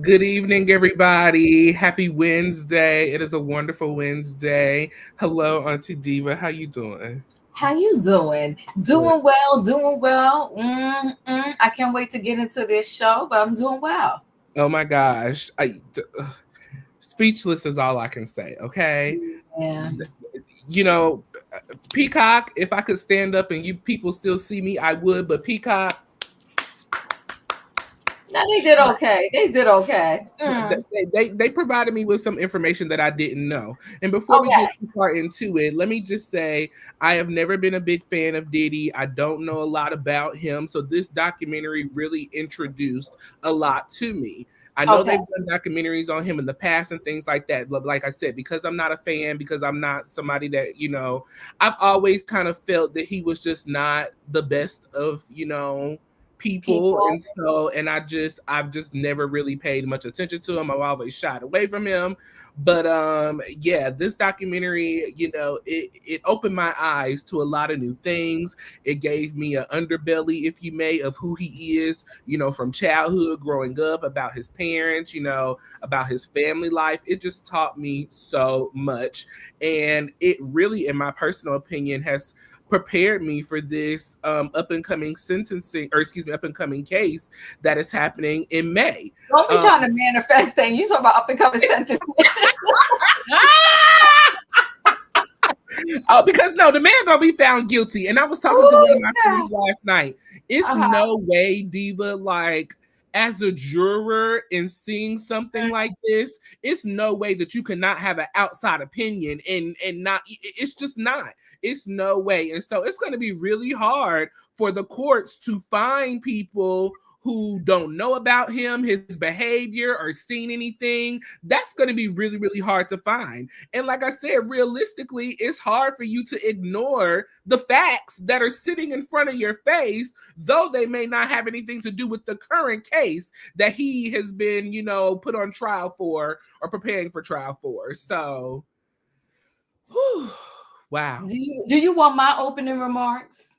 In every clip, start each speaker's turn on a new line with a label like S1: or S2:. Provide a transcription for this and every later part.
S1: Good evening, everybody. Happy Wednesday. It is a wonderful Wednesday. Hello, Auntie Diva. How you doing?
S2: How you doing?
S1: Good.
S2: Doing well, doing well. I can't wait to get into this show, but I'm doing well.
S1: Oh my gosh. Speechless is all I can say, okay?
S2: Yeah.
S1: You know, Peacock, if I could stand up and you people still see me, I would, but Peacock,
S2: No, they did okay. They did okay.
S1: they provided me with some information that I didn't know. And before we
S2: Okay.
S1: get too far into it, let me just say I have never been a big fan of Diddy. I don't know a lot about him, so this documentary really introduced a lot to me. I know
S2: Okay.
S1: they've done documentaries on him in the past and things like that, but like I said, because I'm not a fan, because I'm not somebody that I've always kind of felt that he was just not the best of people,
S2: People.
S1: and so and I've just never really paid much attention to him. I've always shied away from him. But yeah, this documentary, it opened my eyes to a lot of new things. It gave me an underbelly, if you may, of who he is, from childhood, growing up, about his parents, about his family life. It just taught me so much, and it really, in my personal opinion, has prepared me for this up and coming sentencing, or excuse me, up and coming case that is happening in May.
S2: Don't be
S1: Um,
S2: trying to manifest things. You talking about up and coming sentence.
S1: oh, because no, the man gonna be found guilty. And I was talking to one
S2: Ooh,
S1: of my
S2: child.
S1: friends last night. It's
S2: Uh-huh.
S1: no way, Diva, like as a juror in seeing something like this, it's no way that you cannot have an outside opinion and not. It's just not. It's no way, and so it's going to be really hard for the courts to find people who don't know about him, his behavior, or seen anything. That's going to be really, really hard to find. And like I said, realistically, it's hard for you to ignore the facts that are sitting in front of your face, though they may not have anything to do with the current case that he has been, put on trial for or preparing for trial for. So, whew, wow.
S2: Do you want my opening remarks?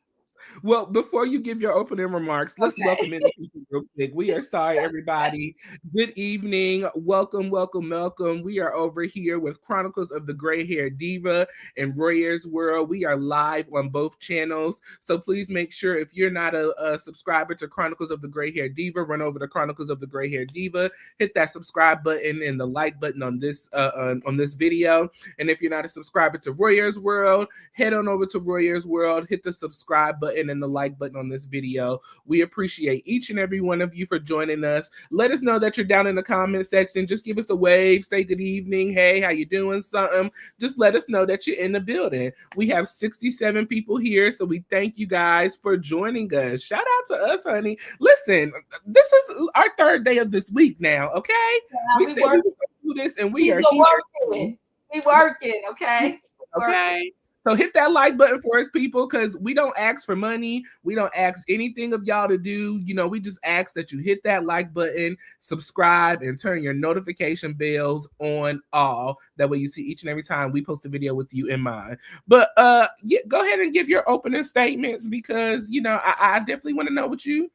S1: Well, before you give your opening remarks, let's welcome in
S2: Okay.
S1: the people real quick. We are sorry, everybody. Good evening. Welcome, welcome, welcome. We are over here with Chronicles of the Gray Hair Diva and Royaire's World. We are live on both channels. So please make sure if you're not a subscriber to Chronicles of the Gray Hair Diva, run over to Chronicles of the Gray Hair Diva, hit that subscribe button and the like button on this video. And if you're not a subscriber to Royaire's World, head on over to Royaire's World, hit the subscribe button and the like button on this video. We appreciate each and every one of you for joining us. Let us know that you're down in the comment section. Just give us a wave, say good evening, hey, how you doing, something. Just let us know that you're in the building. We have 67 people here, so we thank you guys for joining us. Shout out to us, honey. Listen, this is our third day of this week now, okay?
S2: Yeah,
S1: We
S2: we
S1: said we
S2: work.
S1: were going to do this, and we
S2: He's
S1: are
S2: a
S1: here.
S2: working. We working. Okay. Working.
S1: Okay. So hit that like button for us, people, because we don't ask for money. We don't ask anything of y'all to do. We just ask that you hit that like button, subscribe, and turn your notification bells on all. That way you see each and every time we post a video with you in mind. But yeah, go ahead and give your opening statements because I definitely want to know what you're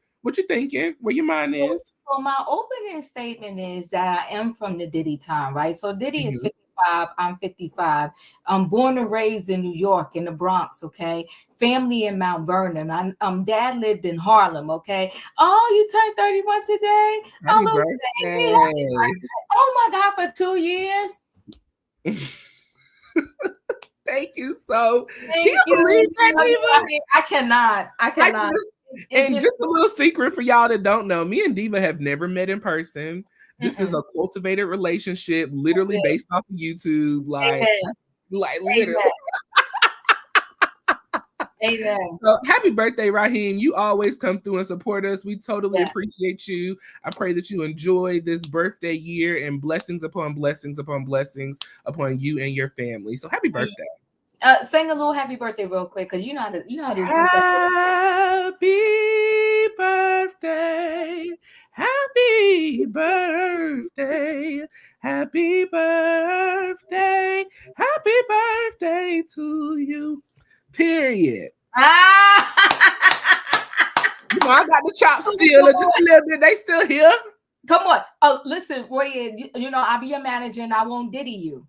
S1: thinking, where your mind
S2: So,
S1: is.
S2: so my opening statement is that I am from the Diddy time, right? So Diddy is
S1: Mhm.
S2: 55, I'm 55. I'm born and raised in New York, in the Bronx, okay? Family in Mount Vernon. Dad lived in Harlem, okay? Oh, you turned 31 today?
S1: Happy
S2: Oh, little baby, happy
S1: birthday.
S2: birthday. Oh my God, for 2 years.
S1: Thank you so. Can
S2: Thank
S1: you believe
S2: you.
S1: that, Diva?
S2: I cannot. I
S1: I
S2: cannot.
S1: just
S2: It's
S1: and
S2: just
S1: just a little secret for y'all that don't know, me and Diva have never met in person. This is
S2: mm-mm.
S1: a cultivated relationship, literally
S2: Yeah.
S1: based off of YouTube,
S2: Amen.
S1: like literally.
S2: Amen. Amen.
S1: So happy birthday, Raheem. You always come through and support us. We totally
S2: Yes.
S1: appreciate you. I pray that you enjoy this birthday year and blessings upon blessings upon blessings upon you and your family. So happy birthday.
S2: Sing a little happy birthday real quick, because you know how to do that.
S1: Happy birthday. Happy birthday. Happy birthday. Happy birthday to you. Period.
S2: Ah!
S1: I got the chops still, just a little bit. They still here.
S2: Come on. Oh, listen, Roy, I'll be your manager and I won't Diddy you.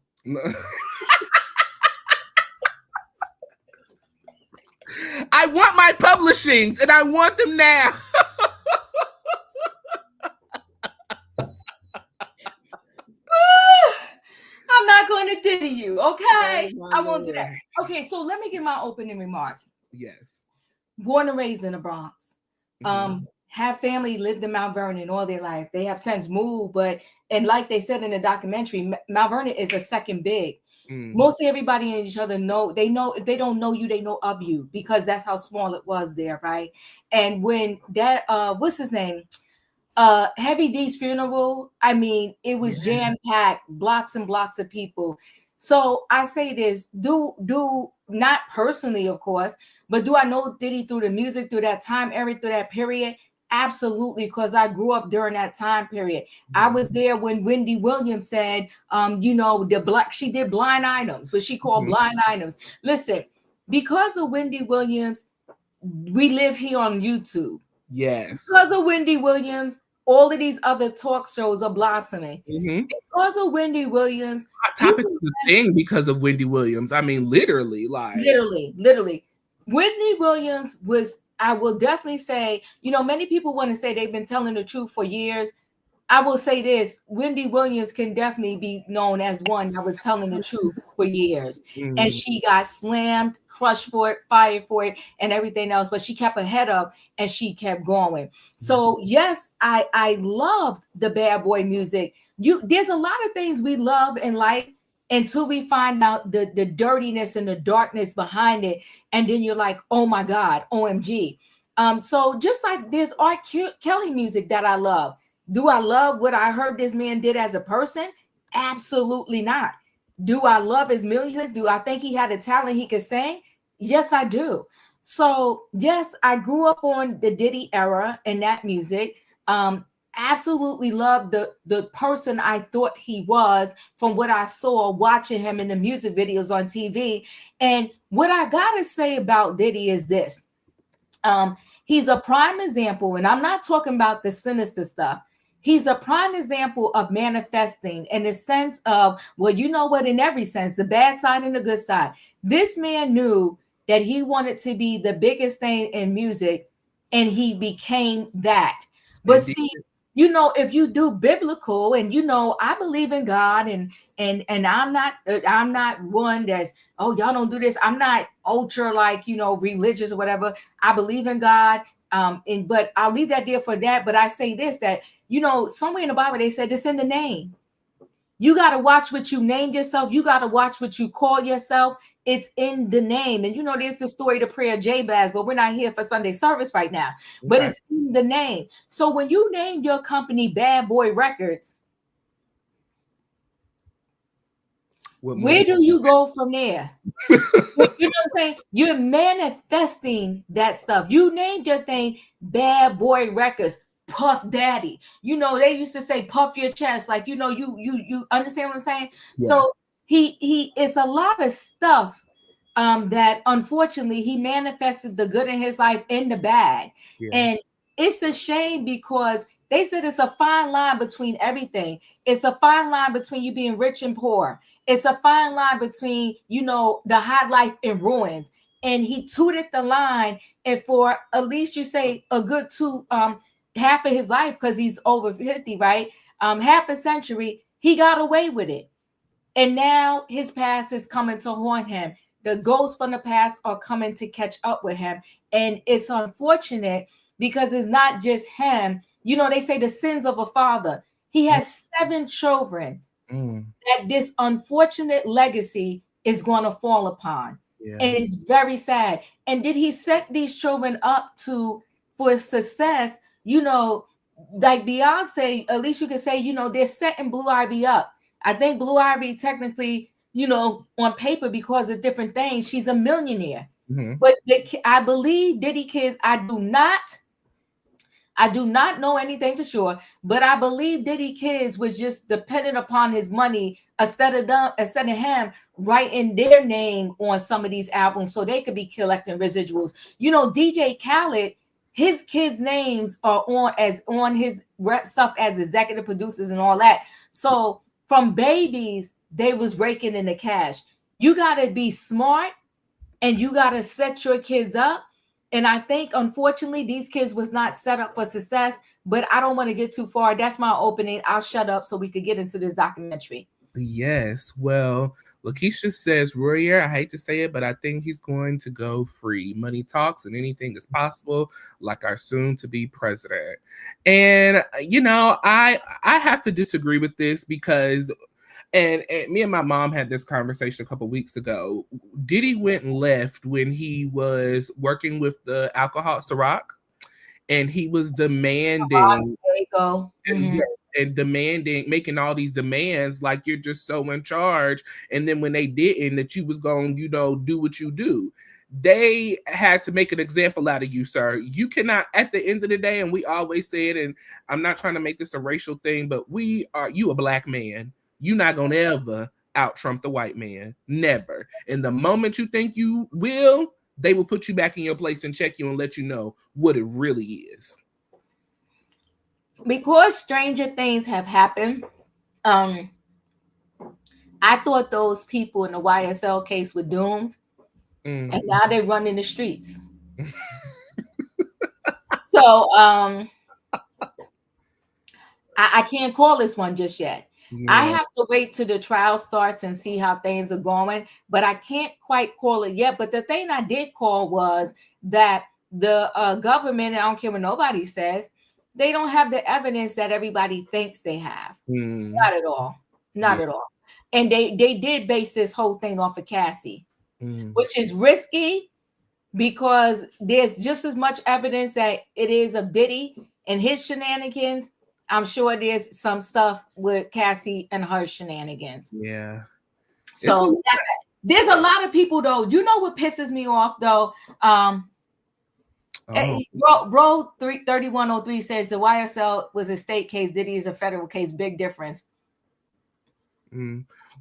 S1: I want my publishings and I want them now.
S2: I'm not going to Diddy you, okay?
S1: Oh,
S2: I won't do that. Okay, so let me give my opening remarks.
S1: Yes.
S2: Born and raised in the Bronx. Have family, lived in Mount Vernon all their life. They have since moved, and like they said in the documentary, Mount Vernon is a second big. Mostly everybody and each other know. They know if they don't know you, they know of you because that's how small it was there, right? And when that what's his name? Heavy D's funeral, I mean, it was jam-packed, blocks and blocks of people. So I say this, do not personally, of course, but do I know Diddy through the music, through that time area, through that period? Absolutely, because I grew up during that time period. I was there when Wendy Williams said, she did blind items, what she called blind items. Listen, because of Wendy Williams, we live here on YouTube.
S1: Yes.
S2: Because of Wendy Williams, all of these other talk shows are blossoming. Because of Wendy Williams,
S1: Hot Topic is a thing because of Wendy Williams. I mean, literally.
S2: Wendy Williams was, I will definitely say, many people want to say they've been telling the truth for years. I will say this, Wendy Williams can definitely be known as one that was telling the truth for years. And she got slammed, crushed for it, fired for it, and everything else. But she kept her head up and she kept going. So yes, I loved the bad boy music. There's a lot of things we love and like until we find out the dirtiness and the darkness behind it. And then you're like, oh my God, OMG. So just like there's R. Kelly music that I love. Do I love what I heard this man did as a person? Absolutely not. Do I love his music? Do I think he had a talent he could sing? Yes, I do. So yes, I grew up on the Diddy era and that music. Absolutely love the person I thought he was from what I saw watching him in the music videos on TV. And what I gotta say about Diddy is this. He's a prime example, and I'm not talking about the sinister stuff. He's a prime example of manifesting in the sense of, well, you know what, in every sense, the bad side and the good side. This man knew that he wanted to be the biggest thing in music, and he became that. But see, if you do biblical and I believe in God and I'm not one that's, oh, y'all don't do this. I'm not ultra religious or whatever. I believe in God. But I'll leave that there for that. But I say this, that somewhere in the Bible they said it's in the name. You got to watch what you named yourself. You got to watch what you call yourself. It's in the name. And there's the story, the prayer of Jabez, but we're not here for Sunday service right now. But it's in the name. So when you name your company Bad Boy Records, where do you go from there? You know what I'm saying? You're manifesting that stuff. You named your thing Bad Boy Records. Puff Daddy, they used to say puff your chest, like you understand what I'm saying? Yeah. So he it's a lot of stuff that unfortunately he manifested the good in his life and the bad. Yeah. And it's a shame because they said it's a fine line between everything. It's a fine line between you being rich and poor. It's a fine line between the high life and ruins. And he tooted the line, and for at least you say a good half of his life, because he's over 50, right? Half a century, he got away with it. And now his past is coming to haunt him. The ghosts from the past are coming to catch up with him. And it's unfortunate because it's not just him. They say the sins of a father. He has 7 children that this unfortunate legacy is going to fall upon. Yeah. And it's very sad. And did he set these children up for success? Like Beyonce, at least you can say, they're setting Blue Ivy up. I think Blue Ivy technically, on paper, because of different things, she's a millionaire. But I believe Diddy kids, I do not know anything for sure, but I believe Diddy kids was just dependent upon his money instead of him writing their name on some of these albums so they could be collecting residuals. DJ Khaled, his kids' names are on his stuff as executive producers and all that. So from babies, they was raking in the cash. You got to be smart and you got to set your kids up. And I think, unfortunately, these kids was not set up for success. But I don't want to get too far. That's my opening. I'll shut up so we could get into this documentary.
S1: Yes. Well, Lakeisha says, Royaire, I hate to say it, but I think he's going to go free. Money talks and anything is possible, like our soon-to-be president. And, I have to disagree with this because, and me and my mom had this conversation a couple weeks ago. Diddy went left when he was working with the alcohol, Ciroc, and he was demanding.
S2: There you go.
S1: And demanding, making all these demands like you're just so in charge. And then when they didn't, that you was going, do what you do. They had to make an example out of you, sir. You cannot, at the end of the day, and we always say it, and I'm not trying to make this a racial thing, but you a black man. You're not going to ever out-Trump the white man. Never. And the moment you think you will, they will put you back in your place and check you and let you know what it really is.
S2: Because stranger things have happened, I thought those people in the YSL case were doomed, and now they run in the streets. So I can't call this one just yet. Yeah. I have to wait till the trial starts and see how things are going, but I can't quite call it yet. But the thing I did call was that the government, I don't care what nobody says, they don't have the evidence that everybody thinks they have. Not at all. Not at all. And they did base this whole thing off of Cassie, which is risky because there's just as much evidence that it is of Diddy and his shenanigans. I'm sure there's some stuff with Cassie and her shenanigans.
S1: Yeah.
S2: So there's a lot of people, though. You know what pisses me off, though? Bro 3103 says the YSL was a state case. Diddy is a federal case. Big difference.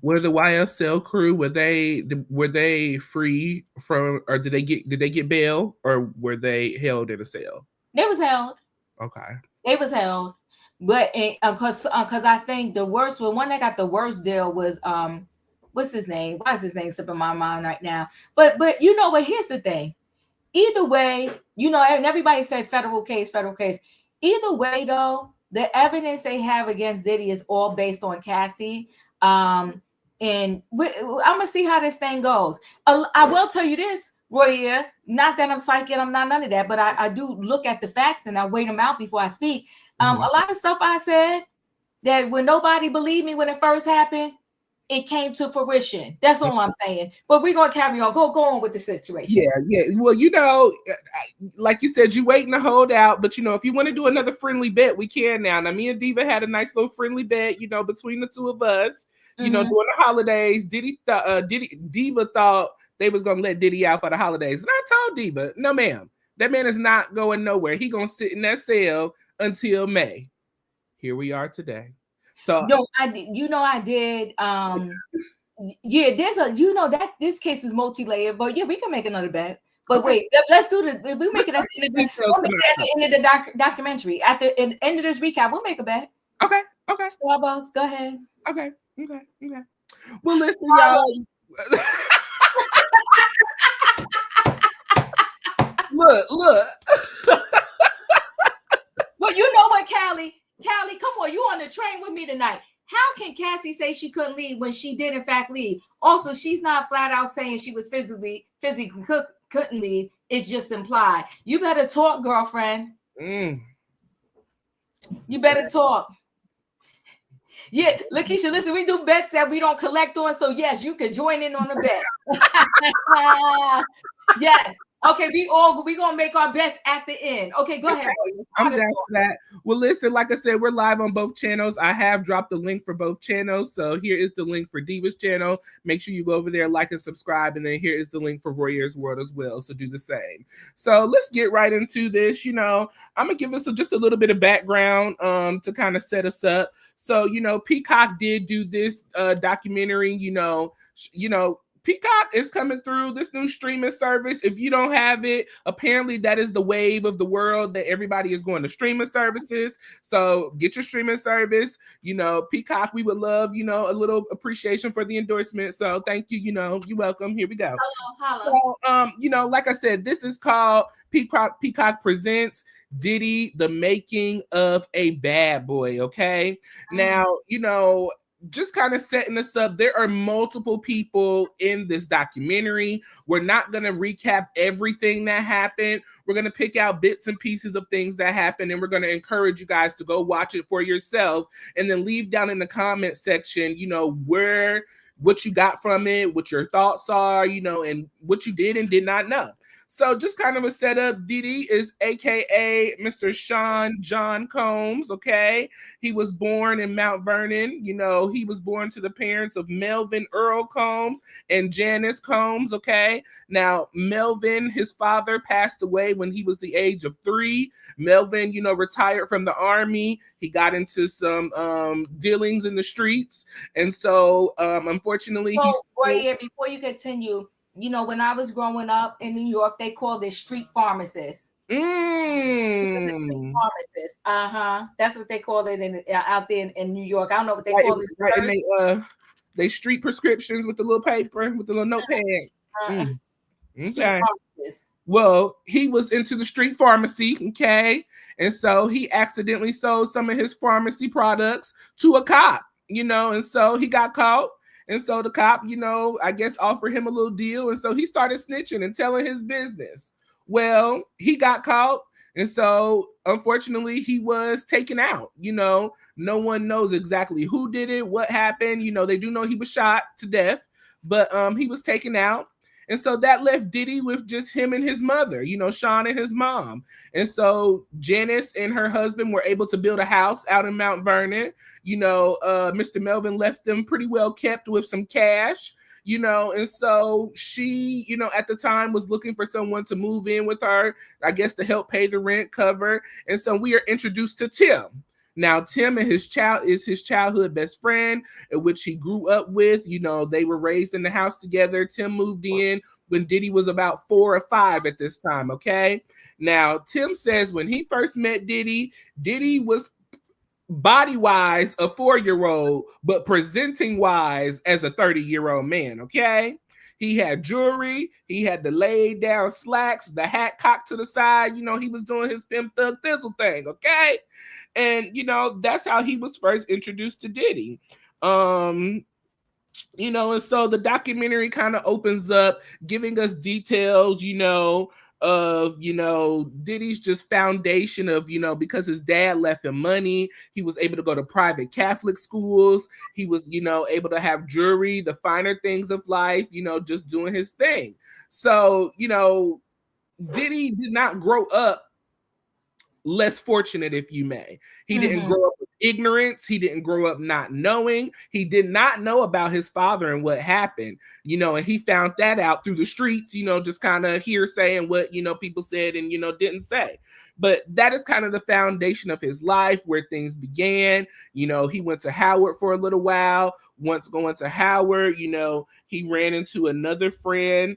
S1: Were the YSL crew, were they free from, or did they get bail, or were they held in a cell?
S2: They was held.
S1: Okay.
S2: They was held, but because I think the worst one that got the worst deal was what's his name? Why is his name slipping my mind right now? But you know what? Here's the thing. Either way, and everybody said federal case. Either way, though, the evidence they have against Diddy is all based on Cassie. And I'm gonna see how this thing goes. I will tell you this, Royaire, not that I'm psychic, I'm not none of that, but I do look at the facts and I weigh them out before I speak. A lot of stuff I said that when nobody believed me when it first happened, it came to fruition. That's all I'm saying. But we're gonna carry on. Go on with the situation.
S1: Yeah. Well, like you said, you waiting to hold out. But if you want to do another friendly bet, we can now. Now, me and Diva had a nice little friendly bet, between the two of us. During the holidays, Diva thought they was gonna let Diddy out for the holidays, and I told Diva, no, ma'am, that man is not going nowhere. He gonna sit in that cell until May. Here we are today. So
S2: I did. There's that this case is multi-layered, but we can make another bet. But wait, let's do the. We make it at the end of the documentary. At the end of this recap, we'll make a bet.
S1: Okay.
S2: Starbucks, go ahead.
S1: Okay. Well, listen, y'all. Look.
S2: Well, you know what, Callie, come on, you on the train with me tonight. How can Cassie say she couldn't leave when she did in fact leave? Also, she's not flat out saying she was physically couldn't leave. It's just implied. You better talk, girlfriend. You better talk. Yeah, Lakeisha, listen, we do bets that we don't collect on. So yes, you can join in on the bet. Yes. Okay, we gonna make our bets at the end. Okay, go ahead.
S1: I'm down for that. Well, listen, like I said, we're live on both channels. I have dropped the link for both channels. So here is the link for Diva's channel. Make sure you go over there, like and subscribe. And then here is the link for Royaire's World as well. So do the same. So let's get right into this. I'm gonna give us just a little bit of background to kind of set us up. So, Peacock did do this documentary, Peacock is coming through, this new streaming service. If you don't have it, apparently that is the wave of the world, that everybody is going to streaming services. So get your streaming service. Peacock, we would love, a little appreciation for the endorsement. So thank you. You're welcome. Here we go.
S2: Hello.
S1: So, like I said, this is called Peacock Presents Diddy, the Making of a Bad Boy. Okay. Now, just kind of setting this up, there are multiple people in this documentary. We're not going to recap everything that happened. We're going to pick out bits and pieces of things that happened, and we're going to encourage you guys to go watch it for yourself, and then leave down in the comment section, what you got from it, what your thoughts are, and what you did and did not know. So just kind of a setup. Diddy is AKA Mr. Sean John Combs, okay? He was born in Mount Vernon. He was born to the parents of Melvin Earl Combs and Janice Combs, okay? Now, Melvin, his father, passed away when he was the age of 3. Melvin, retired from the Army. He got into some dealings in the streets. And so, unfortunately,
S2: before you continue, when I was growing up in New York, they called it street pharmacists. Street pharmacists. That's what they called it out there in New York. I don't know what they call it.
S1: Right, and they street prescriptions with the little paper, with the little notepad. Okay. Well, he was into the street pharmacy, okay? And so he accidentally sold some of his pharmacy products to a cop, and so he got caught. And so the cop, I guess offered him a little deal. And so he started snitching and telling his business. Well, he got caught. And so, unfortunately, he was taken out. No one knows exactly who did it, what happened. They do know he was shot to death, but he was taken out. And so that left Diddy with just him and his mother, Sean and his mom. And so Janice and her husband were able to build a house out in Mount Vernon. Mr. Melvin left them pretty well kept with some cash, and so she, at the time was looking for someone to move in with her, I guess to help pay the rent cover. And so we are introduced to Tim. Now, Tim and his childhood best friend, which he grew up with. They were raised in the house together. Tim moved in when Diddy was about 4 or 5 at this time, okay? Now, Tim says when he first met Diddy, Diddy was body-wise a 4-year-old, but presenting-wise as a 30-year-old man, okay? He had jewelry. He had the laid down slacks, the hat cocked to the side. He was doing his pimp thug thizzle thing, okay? And, that's how he was first introduced to Diddy. And so the documentary kind of opens up giving us details, of, Diddy's just foundation of, because his dad left him money. He was able to go to private Catholic schools. He was, able to have jewelry, the finer things of life, just doing his thing. So, Diddy did not grow up less fortunate, if you may. He didn't grow up with ignorance. He didn't grow up not knowing. He did not know about his father and what happened, and he found that out through the streets, just kind of hearsay and what, people said and, didn't say. But that is kind of the foundation of his life, where things began. He went to Howard for a little while. Once going to Howard, he ran into another friend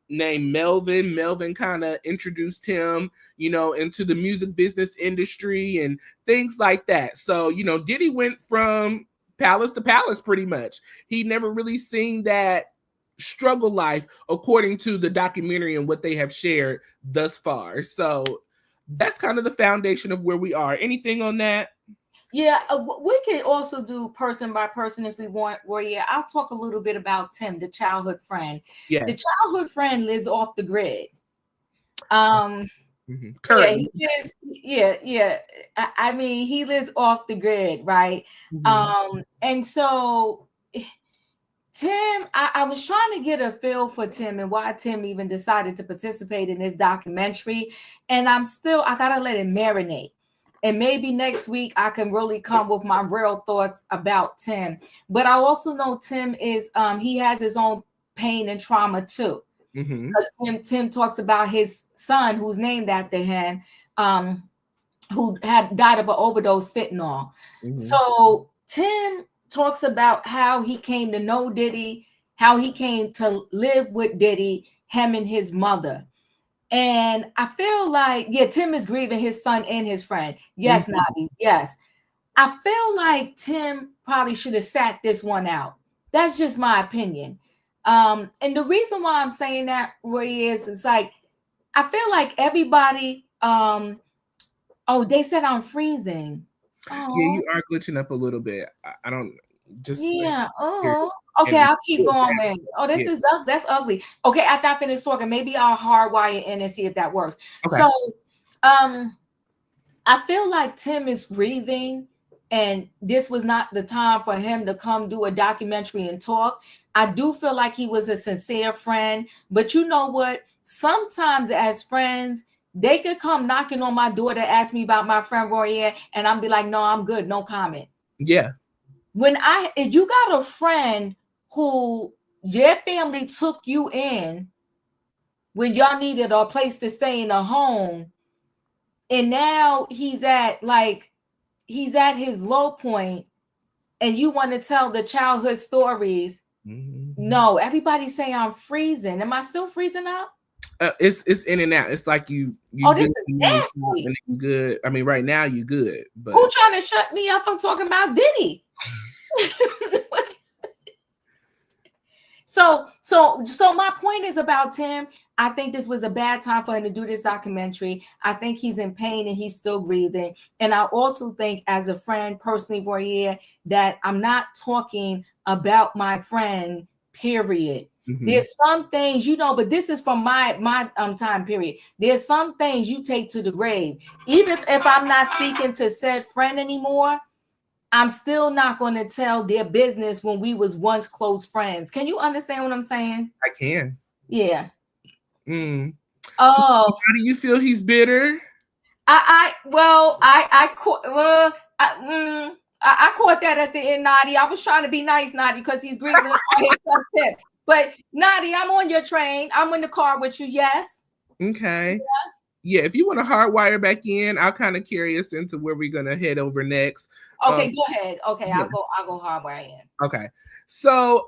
S1: named Melvin kind of introduced him, into the music business industry and things like that. So, Diddy went from palace to palace pretty much. He never really seen that struggle life according to the documentary and what they have shared thus far. So that's kind of the foundation of where we are. Anything on that?
S2: Yeah, we can also do person by person if we want. Royaire, I'll talk a little bit about Tim, the childhood friend. Yeah, the childhood friend lives off the grid.
S1: Currently.
S2: Yeah. I mean, he lives off the grid, right? And so Tim, I was trying to get a feel for Tim and why Tim even decided to participate in this documentary, and I gotta let it marinate. And maybe next week I can really come with my real thoughts about Tim. But I also know Tim is he has his own pain and trauma too. Because Tim talks about his son, who's named after him, who had died of an overdose fentanyl. So Tim talks about how he came to know Diddy how he came to live with Diddy, him and his mother. And I feel like, yeah, Tim is grieving his son and his friend. Yes, Nabi, yes. I feel like Tim probably should have sat this one out. That's just my opinion. And the reason why I'm saying that, Roy, is it's like I feel like everybody. Oh, they said I'm freezing.
S1: Yeah,
S2: Oh,
S1: you are glitching up a little bit. I don't just like
S2: yeah.
S1: here
S2: Oh, okay.
S1: and
S2: I'll keep going. Oh,
S1: yeah.
S2: that's ugly. Okay, after I finish talking, maybe I'll hardwire in and see if that works.
S1: Okay.
S2: So, um, I feel like Tim is grieving, and this was not the time for him to come do a documentary and talk. I do feel like he was a sincere friend, but you know what? Sometimes as friends, they could come knocking on my door to ask me about my friend Royaire, and I'm be like, no, I'm good, no comment.
S1: Yeah.
S2: If you got a friend who your family took you in when y'all needed a place to stay in a home, and now he's at his low point, and you want to tell the childhood stories. No, everybody say I'm freezing. Am I still freezing up?
S1: It's in and out. It's like you
S2: This is nasty.
S1: Good. I mean, right now you good, but
S2: who trying to shut me up from talking about Diddy? So my point is about Tim. I think this was a bad time for him to do this documentary. I think he's in pain and he's still breathing. And I also think, as a friend, personally, Royaire, that I'm not talking about my friend, period. There's some things, but this is from my time period. There's some things you take to the grave. Even if I'm not speaking to said friend anymore, I'm still not going to tell their business when we was once close friends. Can you understand what I'm saying?
S1: I can.
S2: Yeah.
S1: Oh.
S2: So
S1: how do you feel he's bitter?
S2: I caught that at the end, Nadi. I was trying to be nice, Nadi, because he's grieving on his tip. But Nadi, I'm on your train. I'm in the car with you. Yes.
S1: Okay. Yeah, if you want to hardwire back in, I'll kind of carry us into where we're gonna head over next.
S2: Okay, go ahead. Okay, yeah. I'll go hardwire in.
S1: Okay. So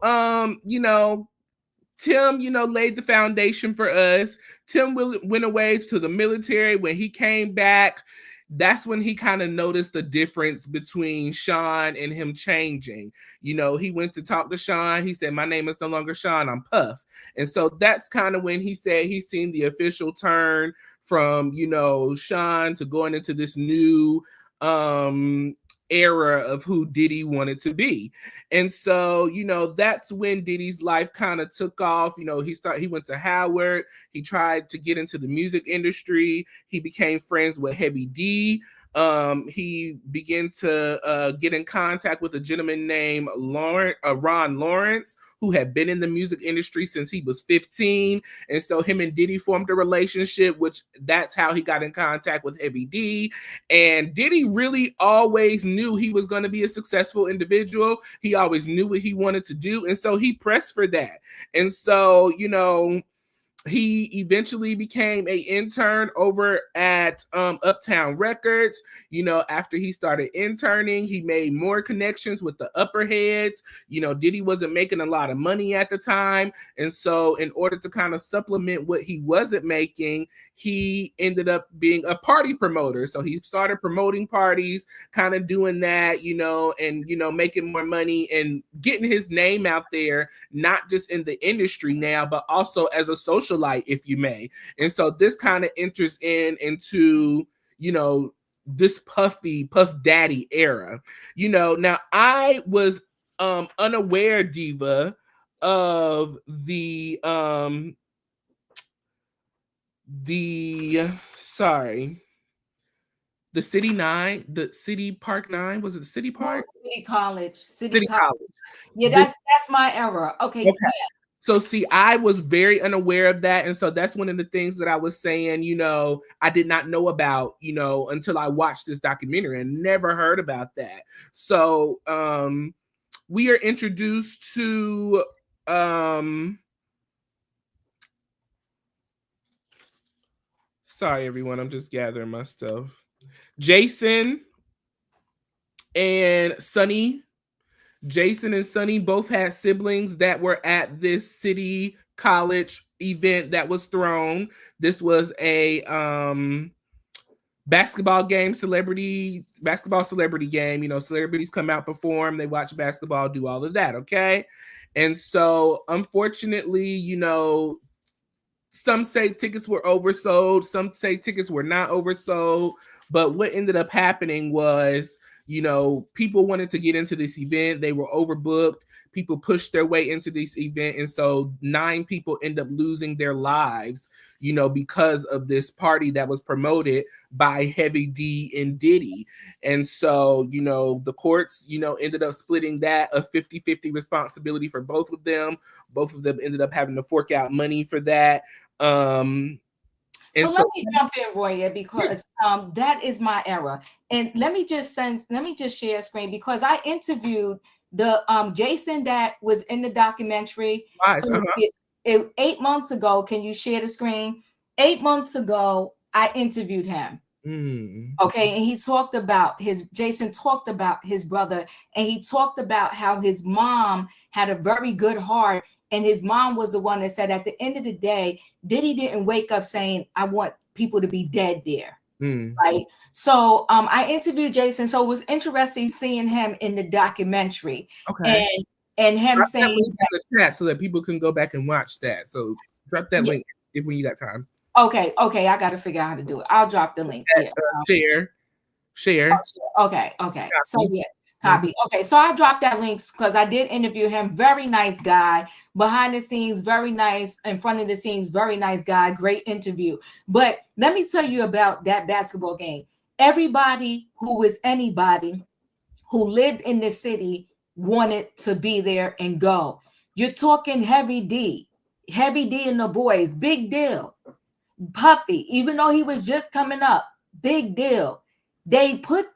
S1: Tim, laid the foundation for us. Tim went away to the military. When he came back, that's when he kind of noticed the difference between Sean and him changing. He went to talk to Sean. He said, my name is no longer Sean, I'm Puff. And so that's kind of when he said he's seen the official turn from, Sean to going into this new era of who Diddy wanted to be. And so, that's when Diddy's life kind of took off. He went to Howard. He tried to get into the music industry. He became friends with Heavy D. He began to get in contact with a gentleman named Ron Lawrence, who had been in the music industry since he was 15. And so him and Diddy formed a relationship, which that's how he got in contact with Heavy D. And Diddy really always knew he was going to be a successful individual. He always knew what he wanted to do. And so he pressed for that. And so, he eventually became an intern over at Uptown Records. After he started interning, he made more connections with the upper heads. Diddy wasn't making a lot of money at the time. And so in order to kind of supplement what he wasn't making, he ended up being a party promoter. So he started promoting parties, kind of doing that, and, making more money and getting his name out there, not just in the industry now, but also as a socialite, if you may. And so this kind of enters into, this Puff Daddy era. Now I was unaware, Diva, of the City Park 9. Was it the City Park?
S2: City College.
S1: City College.
S2: Yeah, that's my era. Okay. Yeah.
S1: So see, I was very unaware of that. And so that's one of the things that I was saying, I did not know about, until I watched this documentary and never heard about that. So we are introduced to sorry, everyone, I'm just gathering my stuff. Jason and Sonny. Jason and Sunny both had siblings that were at this city college event that was thrown. This was a basketball celebrity game. You know, celebrities come out, perform, they watch basketball, do all of that. Okay. And so unfortunately, you know, some say tickets were oversold, some say tickets were not oversold. But what ended up happening was, you know, people wanted to get into this event. They were overbooked. People pushed their way into this event. And so 9 people end up losing their lives, you know, because of this party that was promoted by Heavy D and Diddy. And so, you know, the courts, you know, ended up splitting that, a 50-50 responsibility for both of them. Both of them ended up having to fork out money for that.
S2: So let me jump in, Royaire, because that is my era. And let me just share a screen, because I interviewed the Jason that was in the documentary.
S1: Nice.
S2: So 8 months ago, can you share the screen? 8 months ago, I interviewed him. Okay, and Jason talked about his brother, and he talked about how his mom had a very good heart. And his mom was the one that said, at the end of the day, Diddy didn't wake up saying, I want people to be dead there. Right. So I interviewed Jason. So it was interesting seeing him in the documentary.
S1: Okay.
S2: And him
S1: drop
S2: saying
S1: in the chat so that people can go back and watch that. So drop that link when you got time.
S2: Okay. I got to figure out how to do it. I'll drop the link.
S1: Share.
S2: Okay. So copy. Okay, so I dropped that link because I did interview him. Very nice guy. Behind the scenes, very nice. In front of the scenes, very nice guy. Great interview. But let me tell you about that basketball game. Everybody who was anybody who lived in the city wanted to be there and go. You're talking Heavy D and the boys. Big deal. Puffy, even though he was just coming up. Big deal. They put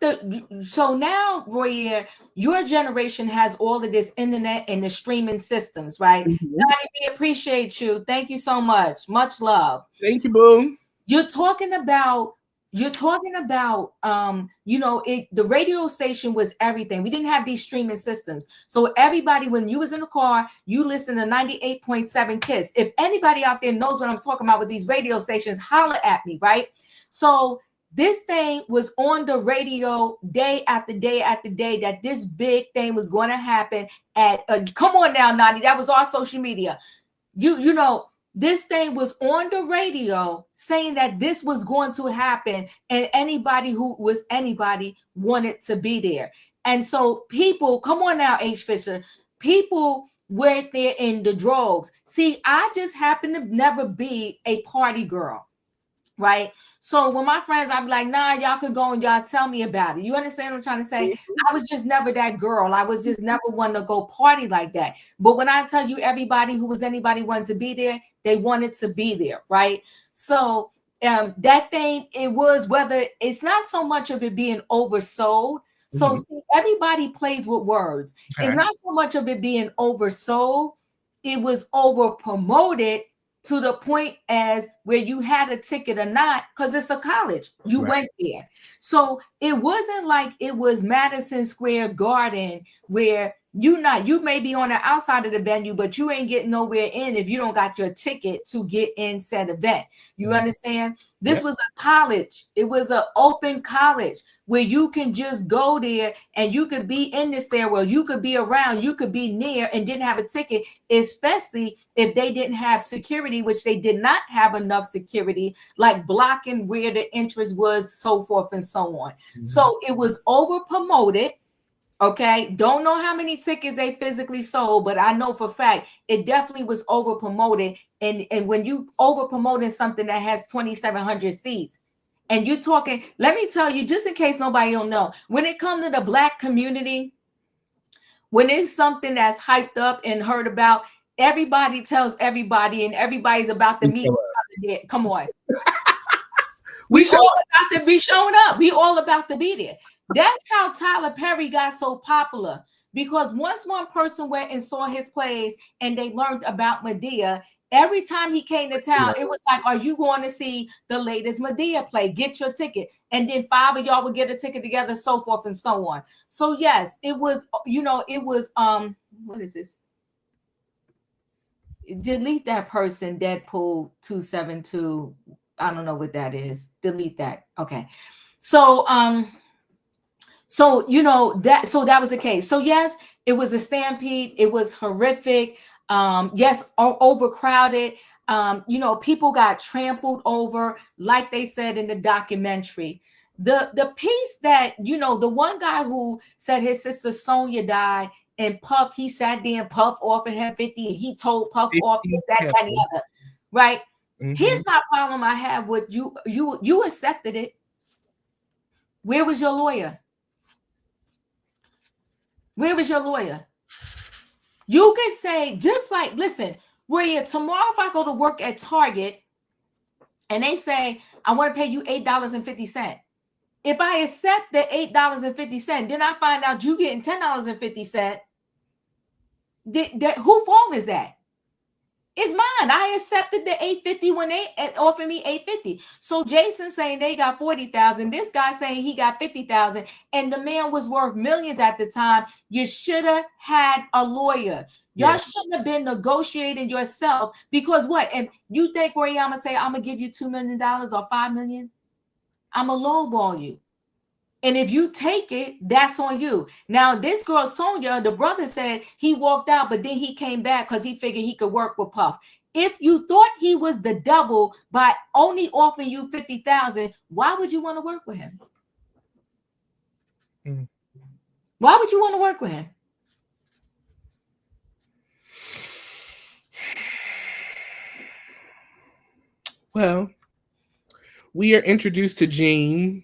S2: so now, Royaire, your generation has all of this internet and the streaming systems, right? We appreciate you. Thank you so much. Much love.
S1: Thank you, boo.
S2: You're talking about, you know, the radio station was everything. We didn't have these streaming systems. So everybody, when you was in the car, you listen to 98.7 KISS. If anybody out there knows what I'm talking about with these radio stations, holler at me, right? So this thing was on the radio day after day after day that this big thing was going to happen at, come on now, Nani, that was our social media. You know, this thing was on the radio saying that this was going to happen, and anybody who was anybody wanted to be there. And so people, come on now, H. Fisher, people went there in the droves. See, I just happen to never be a party girl. Right. So when my friends, I'd be like, nah, y'all could go and y'all tell me about it. You understand what I'm trying to say? I was just never that girl. I was just never one to go party like that. But when I tell you everybody who was anybody wanted to be there, they wanted to be there. Right. So that thing, it was, whether it's not so much of it being oversold. So see, everybody plays with words. It's not so much of it being oversold. It was over promoted to the point as where you had a ticket or not, because it's a college. You went there. So it wasn't like it was Madison Square Garden where you may be on the outside of the venue, but you ain't getting nowhere in if you don't got your ticket to get in said event. You understand? This was a college. It was an open college where you can just go there and you could be in the stairwell, you could be around, you could be near and didn't have a ticket, especially if they didn't have security, which they did not have enough security, like blocking where the entrance was, so forth and so on. So it was over promoted. Okay, don't know how many tickets they physically sold, but I know for a fact it definitely was over promoted. And when you over promoting something that has 2,700 seats, and you talking, let me tell you, just in case nobody don't know, when it comes to the Black community, when it's something that's hyped up and heard about, everybody tells everybody, and everybody's about to meet. Come on. We all about to be showing up. We all about to be there. That's how Tyler Perry got so popular, because once one person went and saw his plays and they learned about Medea, Every time he came to town, it was like, are you going to see the latest Medea play? Get your ticket. And then 5 of y'all would get a ticket together, so forth and so on. So yes, it was, it was, what is this? Delete that person, Deadpool 272. I don't know what that is. Delete that. Okay. So, that was the case. So yes, it was a stampede. It was horrific. Yes, overcrowded. People got trampled over, like they said in the documentary. The piece that, the one guy who said his sister Sonia died, and Puff, he sat there and Puff offered him 50, and he told Puff off that, and the other. Right? Mm-hmm. Here's my problem I have with you. You accepted it. Where was your lawyer? Where was your lawyer? You could say, just like, listen, Royaire, tomorrow if I go to work at Target and they say, I want to pay you $8.50. If I accept the $8.50, then I find out you getting $10.50. Who fault is that? It's mine. I accepted the $8.50 when they offered me $8.50. So Jason saying they got $40,000. This guy saying he got $50,000, and the man was worth millions at the time. You should have had a lawyer. Y'all shouldn't have been negotiating yourself, because what? And you think, Royaire, I'm gonna say I'm gonna give you $2 million or $5 million? I'm gonna lowball you. And if you take it, that's on you. Now, this girl, Sonia, the brother said he walked out, but then he came back because he figured he could work with Puff. If you thought he was the devil by only offering you $50,000, why would you want to work with him? Mm. Why would you want to work with him?
S1: Well, we are introduced to Gene.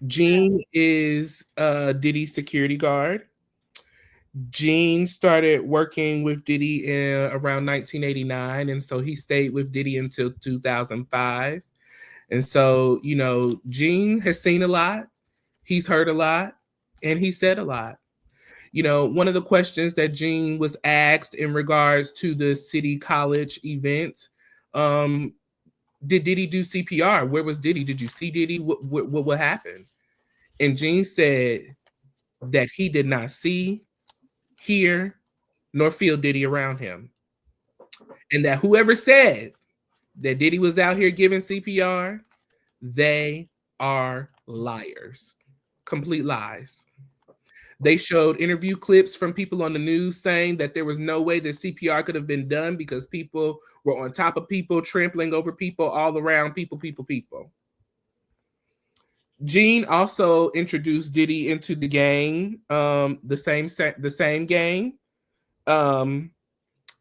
S1: Gene is Diddy's security guard. Gene started working with Diddy around 1989, and so he stayed with Diddy until 2005. And so, Gene has seen a lot, he's heard a lot, and he said a lot. One of the questions that Gene was asked in regards to the City College event, did Diddy do CPR? Where was Diddy? Did you see Diddy? What happened? And Gene said that he did not see, hear, nor feel Diddy around him. And that whoever said that Diddy was out here giving CPR, they are liars. Complete lies. They showed interview clips from people on the news saying that there was no way that CPR could have been done because people were on top of people, trampling over people, all around people. Gene also introduced Diddy into the gang, the same gang.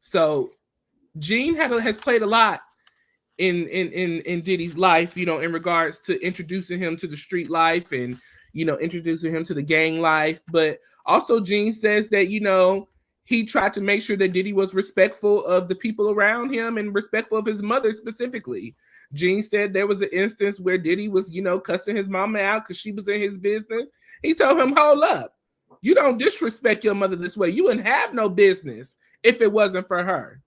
S1: So Gene has played a lot in Diddy's life, in regards to introducing him to the street life and introducing him to the gang life. But also Gene says that he tried to make sure that Diddy was respectful of the people around him and respectful of his mother specifically. Gene said there was an instance where Diddy was, cussing his mama out because she was in his business. He told him, hold up. You don't disrespect your mother this way. You wouldn't have no business if it wasn't for her.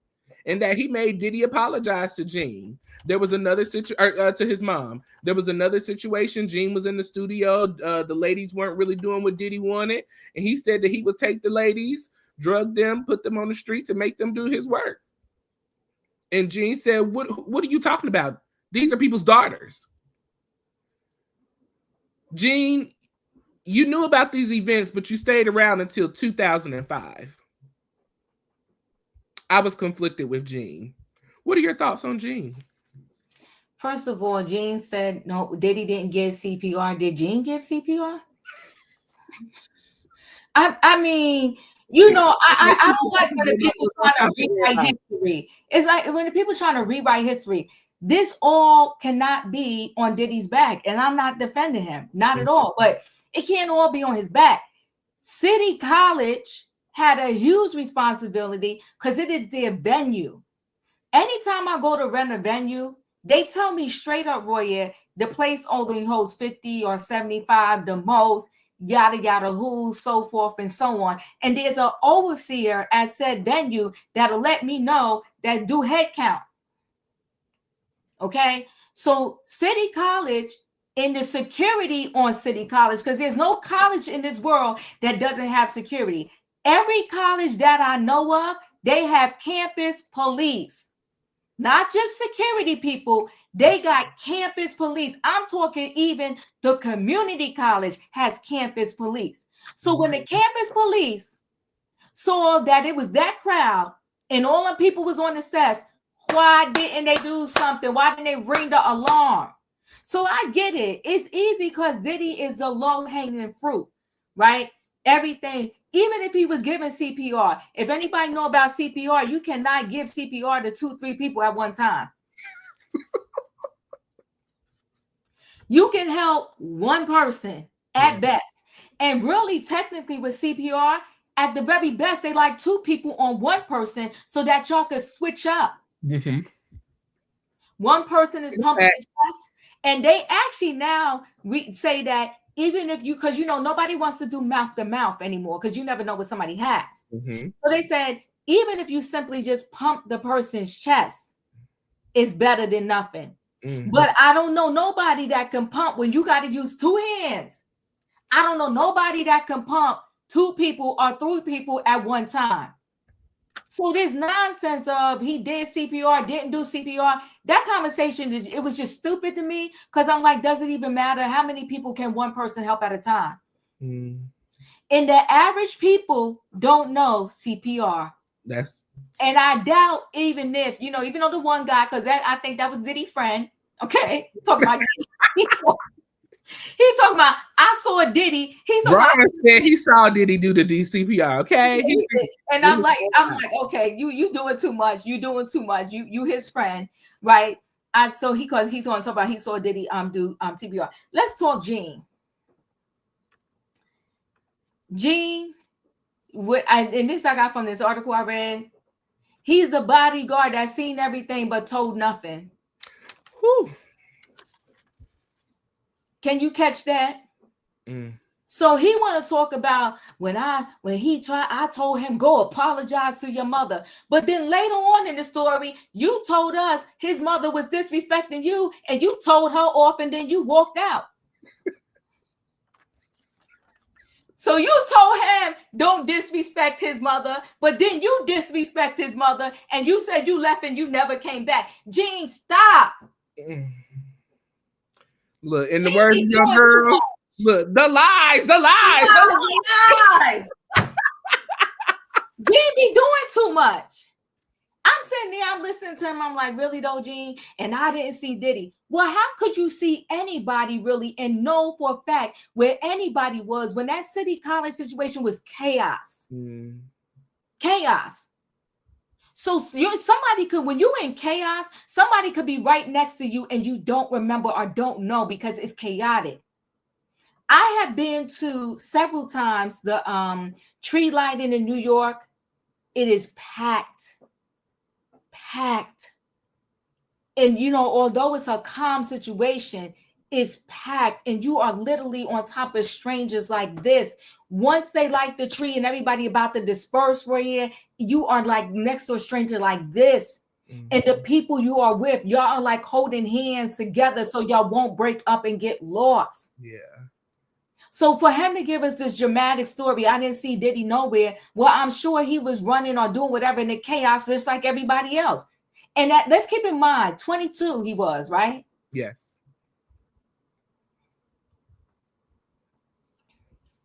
S1: And that he made Diddy apologize to Gene. There was another situation to his mom. There was another situation. Gene was in the studio. The ladies weren't really doing what Diddy wanted. And he said that he would take the ladies, drug them, put them on the streets, and make them do his work. And Gene said, what are you talking about? These are people's daughters. Gene, you knew about these events, but you stayed around until 2005. I was conflicted with Gene. What are your thoughts on Gene?
S2: First of all, Gene said, no, Diddy didn't give CPR. Did Gene give CPR? I mean, I don't like when the people trying to rewrite history. It's like when the people trying to rewrite history, this all cannot be on Diddy's back. And I'm not defending him, not at all, but it can't all be on his back. City College had a huge responsibility because it is their venue. Anytime I go to rent a venue, they tell me straight up, Royaire, the place only holds 50 or 75 the most, yada, yada, who, so forth and so on. And there's an overseer at said venue that'll let me know that do head count. Okay, so City College and the security on City College, because there's no college in this world that doesn't have security. Every college that I know of, they have campus police, not just security people. They got campus police. I'm talking even the community college has campus police. So when the campus police saw that it was that crowd and all the people was on the steps, why didn't they do something? Why didn't they ring the alarm? So I get it. It's easy because Diddy is the low-hanging fruit, right? Everything, even if he was giving CPR, if anybody know about CPR, you cannot give CPR to 2-3 people at one time. You can help one person at best. And really, technically with CPR, at the very best, they like 2 people on one person so that y'all could switch up. One person is pumping the chest, and they actually now we say that even if you, because nobody wants to do mouth to mouth anymore because you never know what somebody has. So they said even if you simply just pump the person's chest, it's better than nothing. But I don't know nobody that can pump when you got to use 2 hands. I don't know nobody that can pump 2 people or 3 people at one time. So this nonsense of he did CPR, didn't do CPR, that conversation, it was just stupid to me because I'm like, does it even matter? How many people can one person help at a time? And the average people don't know CPR. And I doubt even if, even though the one guy, because I think that was Diddy's friend, okay, talking about he talking about, I saw Diddy.
S1: Robert said he saw Diddy do the CPR. Okay,
S2: and I'm like, okay, you doing too much. You doing too much. You his friend, right? So because he's going to talk about he saw Diddy do CPR. Let's talk Gene. Gene, and this I got from this article I read. He's the bodyguard that's seen everything but told nothing.
S1: Whew.
S2: Can you catch that? So he want to talk about when he tried, I told him go apologize to your mother. But then later on in the story, you told us his mother was disrespecting you, and you told her off, and then you walked out. So you told him don't disrespect his mother, but then you disrespect his mother, and you said you left and you never came back. Gene, stop.
S1: Look, in the words of your girl, look, the lies.
S2: Gene be doing too much. I'm sitting there, I'm listening to him. I'm like, really though, Gene? And I didn't see Diddy. Well, how could you see anybody really and know for a fact where anybody was when that City College situation was chaos? Chaos. So somebody could, when you're in chaos, somebody could be right next to you and you don't remember or don't know because it's chaotic. I have been to several times the tree lighting in New York. It is packed. And although it's a calm situation, it's packed, and you are literally on top of strangers like this. Once they light the tree and everybody about to disperse for you, you are like next to a stranger like this. And the people you are with, y'all are like holding hands together so y'all won't break up and get lost. So for him to give us this dramatic story, I didn't see Diddy nowhere. Well, I'm sure he was running or doing whatever in the chaos just like everybody else. And that, let's keep in mind, 22 he was, right?
S1: Yes.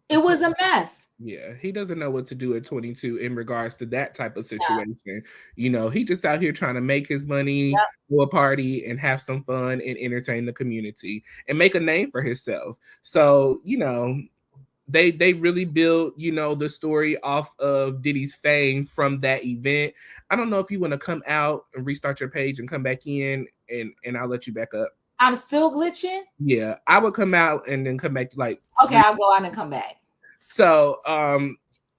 S2: It was a mess.
S1: Yeah, he doesn't know what to do at 22 in regards to that type of situation. He just out here trying to make his money, go a party, and have some fun and entertain the community and make a name for himself. So, they really built, the story off of Diddy's fame from that event. I don't know if you want to come out and restart your page and come back in, and I'll let you back up.
S2: I'm still glitching?
S1: Yeah, I would come out and then come back
S2: Okay, I'll go out and come back.
S1: So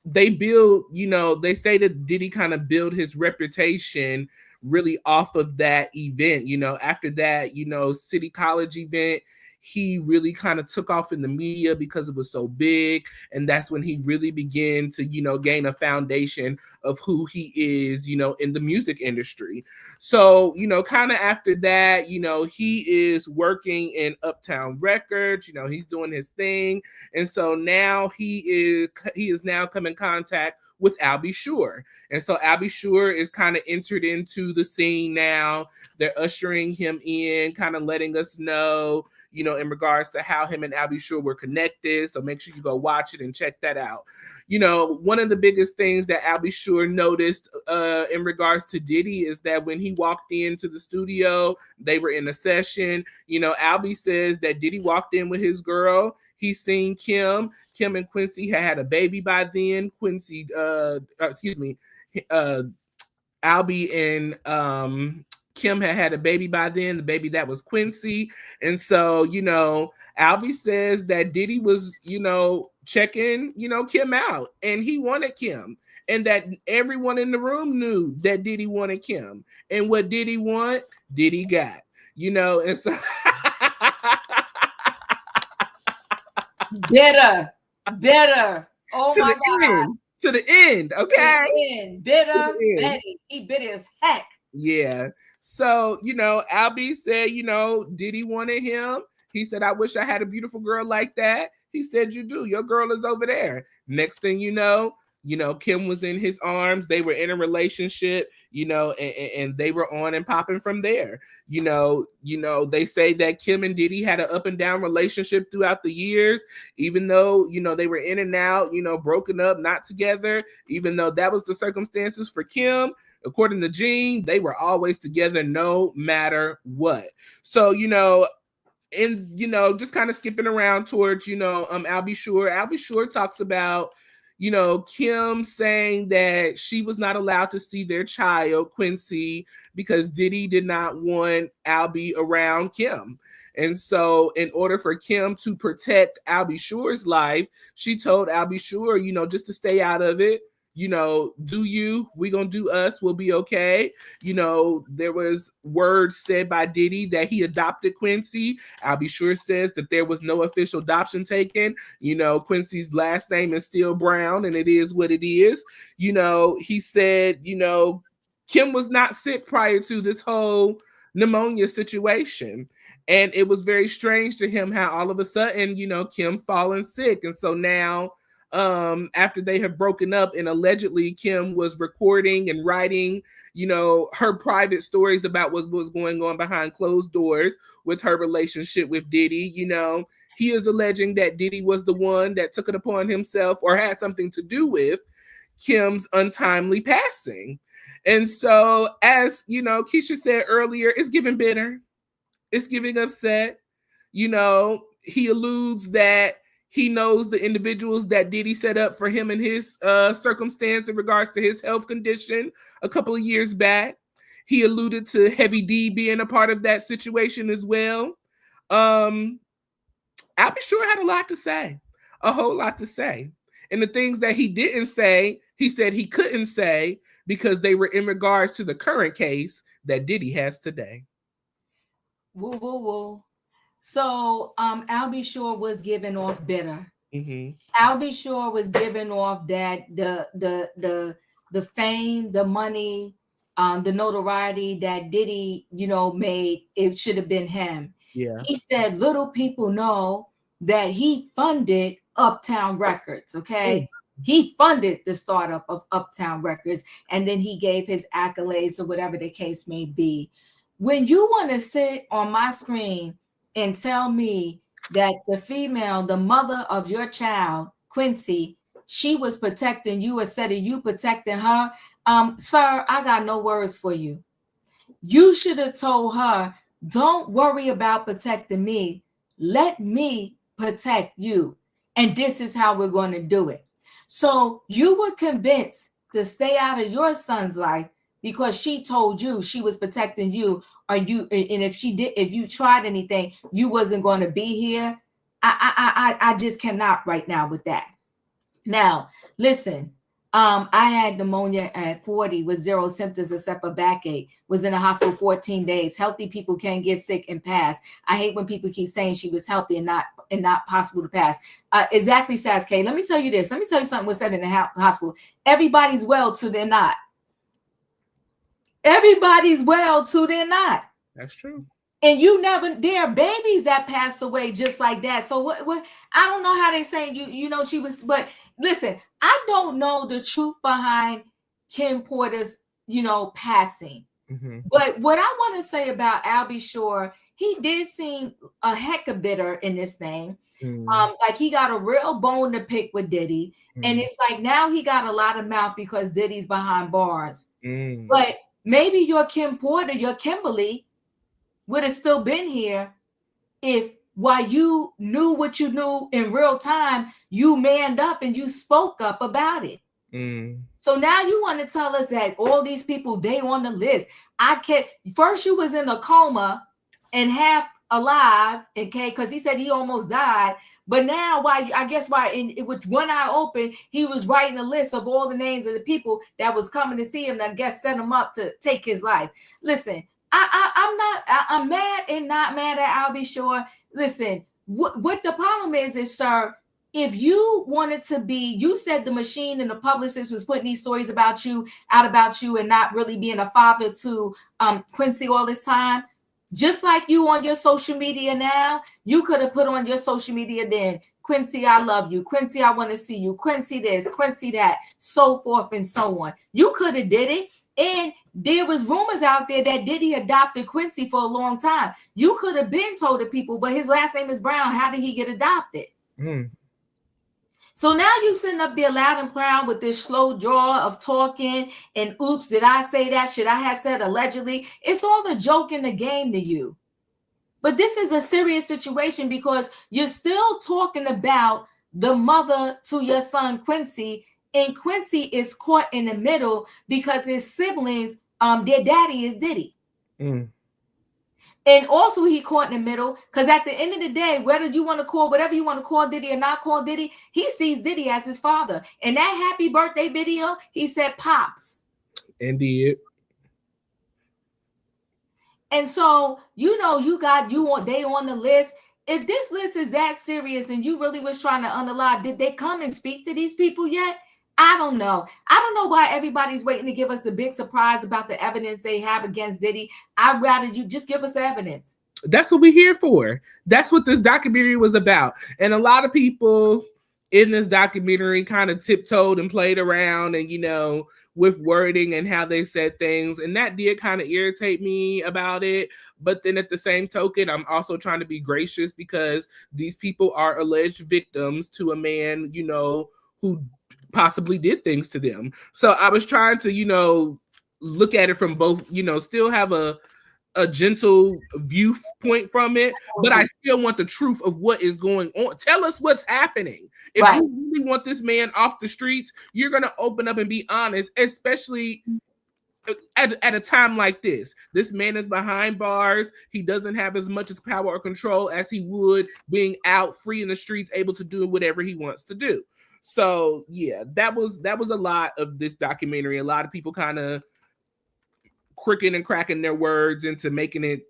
S1: they build, they say that Diddy kind of built his reputation really off of that event. After that, City College event, he really kind of took off in the media because it was so big. And that's when he really began to, gain a foundation of who he is, in the music industry. So, kind of after that, he is working in Uptown Records, he's doing his thing. And so now he is now come in contact with Al B. Sure. And so Al B. Sure is kind of entered into the scene now. They're ushering him in, kind of letting us know, in regards to how him and Al B. Sure were connected. So make sure you go watch it and check that out. One of the biggest things that Al B. Sure noticed in regards to Diddy is that when he walked into the studio, they were in a session. Al B. says that Diddy walked in with his girl. He's seen Kim. Kim and Quincy had a baby by then. Albie and Kim had a baby by then. The baby that was Quincy. And so, Albie says that Diddy was, checking, Kim out, and he wanted Kim, and that everyone in the room knew that Diddy wanted Kim. And what Diddy want, Diddy got, and so
S2: bitter. Oh my God.
S1: To the end, okay?
S2: To the end. Bitter, Betty. He bitter as heck.
S1: Yeah. So, Albie said, Diddy wanted him. He said, I wish I had a beautiful girl like that. He said, you do. Your girl is over there. Next thing you know, Kim was in his arms. They were in a relationship, and they were on and popping from there. They say that Kim and Diddy had an up and down relationship throughout the years, even though, they were in and out, broken up, not together, even though that was the circumstances for Kim. According to Gene, they were always together no matter what. So, just kind of skipping around towards, Al B. Sure. Al B. Sure talks about, Kim saying that she was not allowed to see their child, Quincy, because Diddy did not want Albie around Kim. And so in order for Kim to protect Al B. Sure's life, she told Al B. Sure, just to stay out of it. Do you, we gonna do us, we'll be okay. There was words said by Diddy that he adopted Quincy. Al B. Sure says that there was no official adoption taken. Quincy's last name is still Brown, and it is what it is. He said, Kim was not sick prior to this whole pneumonia situation. And it was very strange to him how all of a sudden, Kim falling sick. And so now, after they have broken up, and allegedly Kim was recording and writing, her private stories about what was going on behind closed doors with her relationship with Diddy. He is alleging that Diddy was the one that took it upon himself or had something to do with Kim's untimely passing. And so, as Keisha said earlier, it's giving bitter, it's giving upset. He alludes that he knows the individuals that Diddy set up for him and his circumstance in regards to his health condition a couple of years back. He alluded to Heavy D being a part of that situation as well. Al B. Sure had a lot to say, a whole lot to say. And the things that he didn't say, he said he couldn't say because they were in regards to the current case that Diddy has today.
S2: Woo, woo, woo. So Al B. Sure was giving off bitter.
S1: Mm-hmm.
S2: Al B. Sure was giving off that the fame, the money, the notoriety that Diddy, made, it should have been him.
S1: Yeah.
S2: He said little people know that he funded Uptown Records, okay? He funded the startup of Uptown Records, and then he gave his accolades or whatever the case may be. When you want to sit on my screen and tell me that the female, the mother of your child, Quincy, she was protecting you instead of you protecting her, sir, I got no words for you. You should have told her, don't worry about protecting me. Let me protect you. And this is how we're going to do it. So you were convinced to stay out of your son's life because she told you she was protecting you, and if you tried anything, you wasn't going to be here. I just cannot right now with that. Now, listen, I had pneumonia at 40 with 0 symptoms except a backache. Was in the hospital 14 days. Healthy people can get sick and pass. I hate when people keep saying she was healthy and not possible to pass. Exactly, Saz K. Let me tell you this. Let me tell you something was said in the hospital. Everybody's well till they're not. Everybody's well till they're not.
S1: That's true.
S2: And there are babies that pass away just like that. So what I don't know how they saying you know she was, but listen, I don't know the truth behind Kim Porter's, passing.
S1: Mm-hmm.
S2: But what I want to say about Albie Shore, he did seem a heck of bitter in this thing. Like he got a real bone to pick with Diddy. And it's like now he got a lot of mouth because Diddy's behind bars. But maybe your Kim Porter, your Kimberly, would have still been here if while you knew what you knew in real time, you manned up and you spoke up about it. So now you want to tell us that all these people, they on the list. First you was in a coma and half alive, okay, because he said he almost died. But now with one eye open, he was writing a list of all the names of the people that was coming to see him, and I guess set him up to take his life. Listen, I'm mad and not mad at Albie Shore. Listen, what the problem is, sir, if you wanted to be, you said the machine and the publicist was putting these stories about you and not really being a father to Quincy all this time. Just like you on your social media now, you could have put on your social media then, Quincy, I love you. Quincy, I want to see you. Quincy this, Quincy that, so forth and so on. You could have did it. And there was rumors out there that Diddy adopted Quincy for a long time. You could have been told the people, but his last name is Brown. How did he get adopted? So now you sitting up there loud and proud with this slow draw of talking and oops, did I say that? Should I have said allegedly? It's all a joke in the game to you. But this is a serious situation because you're still talking about the mother to your son, Quincy, and Quincy is caught in the middle because his siblings, their daddy is Diddy. And also he caught in the middle because at the end of the day, whether you want to call whatever you want to call Diddy or not call Diddy, he sees Diddy as his father. And that happy birthday video, he said Pops.
S1: Indeed.
S2: And so, they on the list. If this list is that serious and you really was trying to unalive, did they come and speak to these people yet? I don't know. I don't know why everybody's waiting to give us a big surprise about the evidence they have against Diddy. I'd rather you just give us the evidence.
S1: That's what we're here for. That's what this documentary was about. And a lot of people in this documentary kind of tiptoed and played around and, with wording and how they said things. And that did kind of irritate me about it. But then at the same token, I'm also trying to be gracious because these people are alleged victims to a man, who possibly did things to them. So I was trying to, look at it from both, still have a gentle viewpoint from it, but I still want the truth of what is going on. Tell us what's happening. If you really want this man off the streets, you're going to open up and be honest, especially at a time like this. This man is behind bars. He doesn't have as much as power or control as he would being out free in the streets, able to do whatever he wants to do. So yeah, that was a lot of this documentary. A lot of people kind of cricking and cracking their words into making it,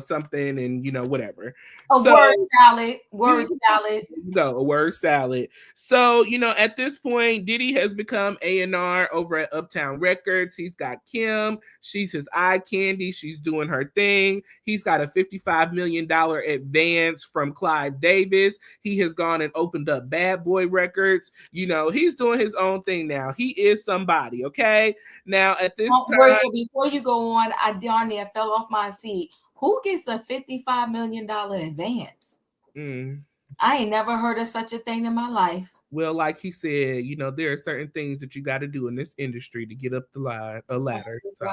S1: something and whatever.
S2: Word salad.
S1: A word salad. So, at this point, Diddy has become A&R over at Uptown Records. He's got Kim. She's his eye candy. She's doing her thing. He's got a $55 million advance from Clive Davis. He has gone and opened up Bad Boy Records. He's doing his own thing now. He is somebody, okay? Now, at this time...
S2: Before you go on, I darn near fell off my seat. Who gets a $55 million advance? I ain't never heard of such a thing in my life.
S1: Well, like he said, there are certain things that you got to do in this industry to get up the ladder.
S2: So.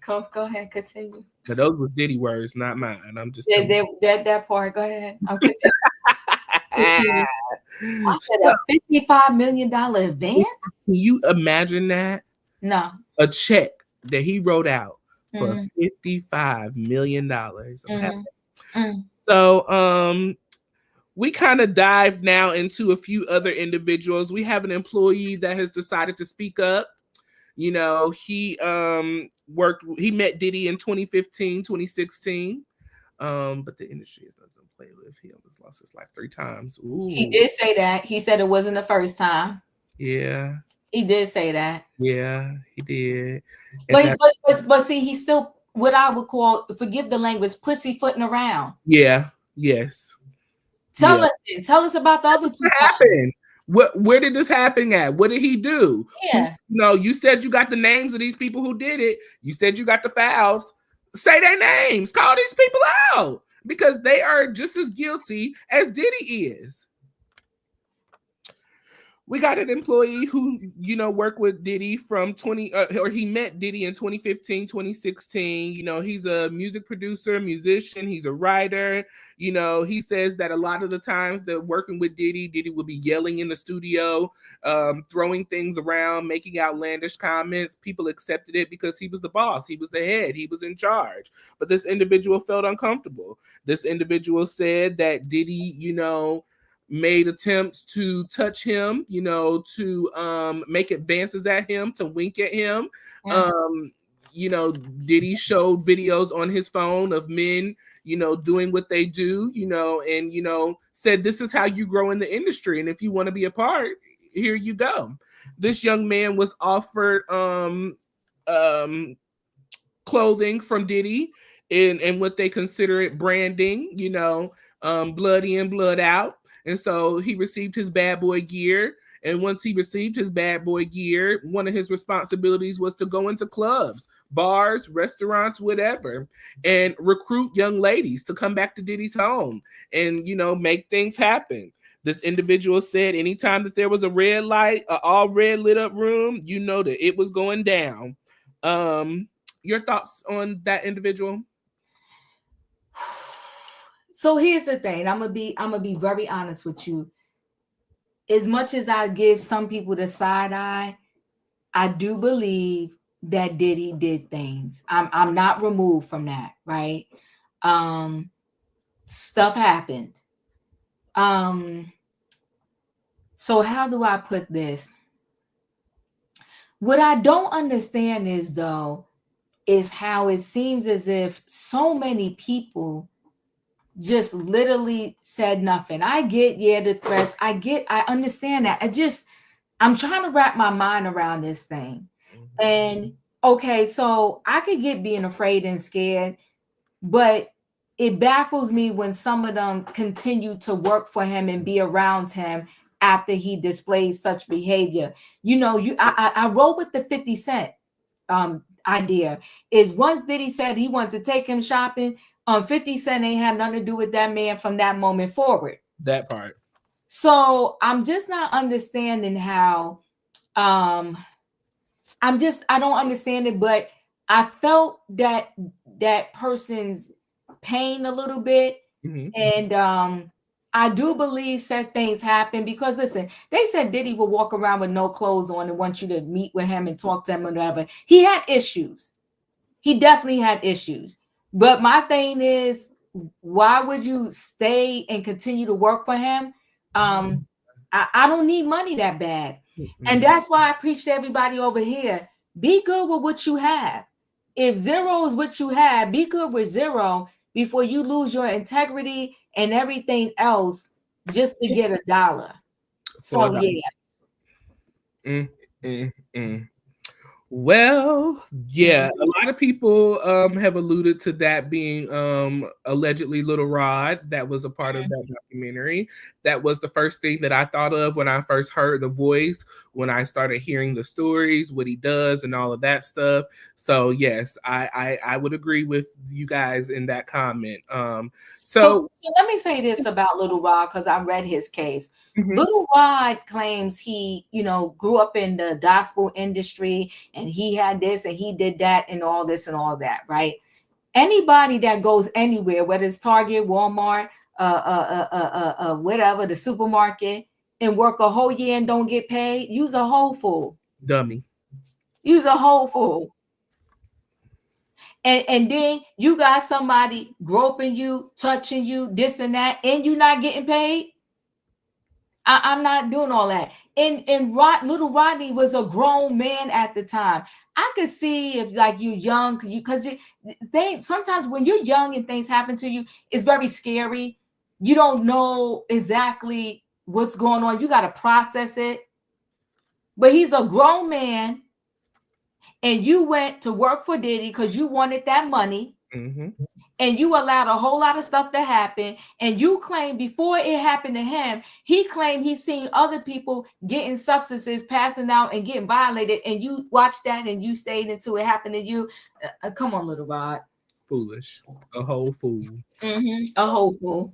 S2: Go ahead, continue.
S1: Now, those was Diddy words, not mine. I'm just
S2: that part. Go ahead. I said a $55 million advance.
S1: Can you imagine that?
S2: No.
S1: A check that he wrote out for $55 million. So, we kind of dive now into a few other individuals. We have an employee that has decided to speak up. He met Diddy in 2015, 2016. But the industry is nothing to play with. He almost lost his life 3 times.
S2: He
S1: Ooh.
S2: did say that. He said it wasn't the first time.
S1: Yeah.
S2: He did say that.
S1: Yeah, he did. And
S2: But see, he's still what I would call, forgive the language, pussyfooting around.
S1: yeah, yes.
S2: Tell us about the other two.
S1: What happened? Where did this happen at? What did he do?
S2: Yeah.
S1: You said you got the names of these people who did it. You said you got the files. Say their names. Call these people out because they are just as guilty as Diddy is. We got an employee who, worked with Diddy from or he met Diddy in 2015, 2016. He's a music producer, musician. He's a writer. He says that a lot of the times that working with Diddy would be yelling in the studio, throwing things around, making outlandish comments. People accepted it because he was the boss. He was the head. He was in charge. But this individual felt uncomfortable. This individual said that Diddy, made attempts to touch him, to make advances at him, to wink at him. Diddy showed videos on his phone of men, doing what they do, and, said, this is how you grow in the industry. And if you want to be a part, here you go. This young man was offered clothing from Diddy and what they consider it branding, blood in, blood out. And so he received his bad boy gear. And once he received his bad boy gear, one of his responsibilities was to go into clubs, bars, restaurants, whatever, and recruit young ladies to come back to Diddy's home and, make things happen. This individual said anytime that there was a red light, all red lit up room, that it was going down. Your thoughts on that individual?
S2: So here's the thing. I'm gonna be very honest with you. As much as I give some people the side eye, I do believe that Diddy did things. I'm not removed from that, right? Stuff happened. So how do I put this? What I don't understand is how it seems as if so many people just literally said nothing. I get, the threats. I understand that. I'm trying to wrap my mind around this thing. And okay, so I could get being afraid and scared, but it baffles me when some of them continue to work for him and be around him after he displays such behavior. I roll with the 50 Cent idea. Is once Diddy said he wanted to take him shopping, 50 Cent ain't had nothing to do with that man from that moment forward.
S1: That part.
S2: So I'm just not understanding how I don't understand it, but I felt that person's pain a little bit.
S1: Mm-hmm.
S2: And I do believe said things happen because listen, they said Diddy will walk around with no clothes on and want you to meet with him and talk to him or whatever. He had issues. He definitely had issues. But my thing is, why would you stay and continue to work for him? I don't need money that bad. Mm-hmm. And that's why I appreciate everybody over here. Be good with what you have. If zero is what you have, be good with zero before you lose your integrity and everything else just to get $1. So yeah.
S1: Well, yeah, a lot of people have alluded to that being allegedly Little Rod. That was a part of that documentary. That was the first thing that I thought of when I first heard the voice, when I started hearing the stories, what he does and all of that stuff. So yes, I would agree with you guys in that comment. So
S2: let me say this about Little Rod, because I read his case. Mm-hmm. Little Rod claims he, grew up in the gospel industry and he had this and he did that and all this and all that, right? Anybody that goes anywhere, whether it's Target, Walmart, whatever, the supermarket, and work a whole year and don't get paid, use a whole fool.
S1: Dummy.
S2: Use a whole fool. And then you got somebody groping you, touching you, this and that, and you not getting paid. I'm not doing all that. And little Rodney was a grown man at the time. I could see if like you young, because they sometimes when you're young and things happen to you, it's very scary. You don't know exactly what's going on. You got to process it. But he's a grown man, and you went to work for Diddy because you wanted that money.
S1: Mm-hmm.
S2: And you allowed a whole lot of stuff to happen. And you claim before it happened to him, he claimed he's seen other people getting substances, passing out and getting violated. And you watched that and you stayed until it happened to you. Come on, little Rod.
S1: Foolish. A whole fool.
S2: Mm-hmm. A whole fool.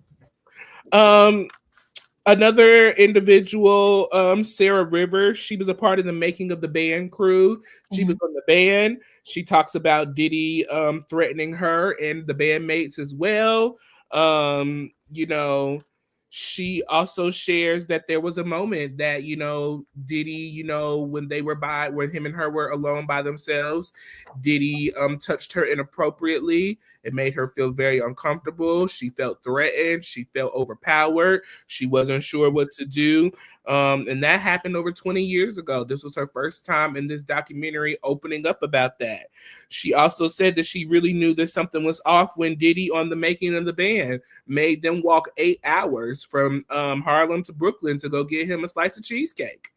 S1: Another individual, Sarah Rivers, she was a part of the making of the band crew. She was on the band. She talks about Diddy threatening her and the bandmates as well. You know, she also shares that there was a moment that, you know, Diddy, you know, when him and her were alone by themselves, Diddy touched her inappropriately. It made her feel very uncomfortable. She felt threatened. She felt overpowered. She wasn't sure what to do. And that happened over 20 years ago. This was her first time in this documentary opening up about that. She also said that she really knew that something was off when Diddy, on the making of the band, made them walk 8 hours from Harlem to Brooklyn to go get him a slice of cheesecake.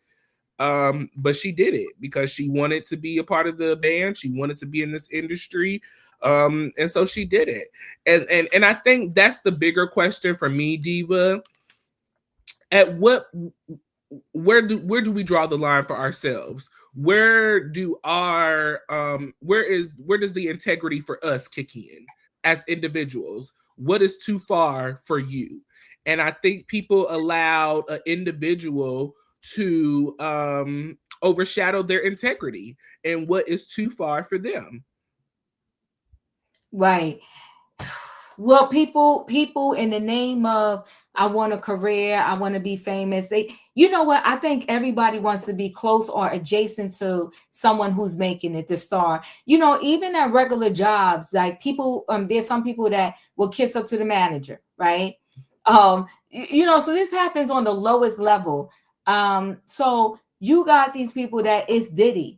S1: But she did it because she wanted to be a part of the band. She wanted to be in this industry. And so she did it. And I think that's the bigger question for me, Diva. Where do we draw the line for ourselves? Where does the integrity for us kick in as individuals? What is too far for you? And I think people allowed an individual to overshadow their integrity and what is too far for them.
S2: Right. Well, people in the name of I want a career, I want to be famous. You know what? I think everybody wants to be close or adjacent to someone who's making it, the star. You know, even at regular jobs, like people, there's some people that will kiss up to the manager, right? You know, so this happens on the lowest level. So you got these people that it's Diddy.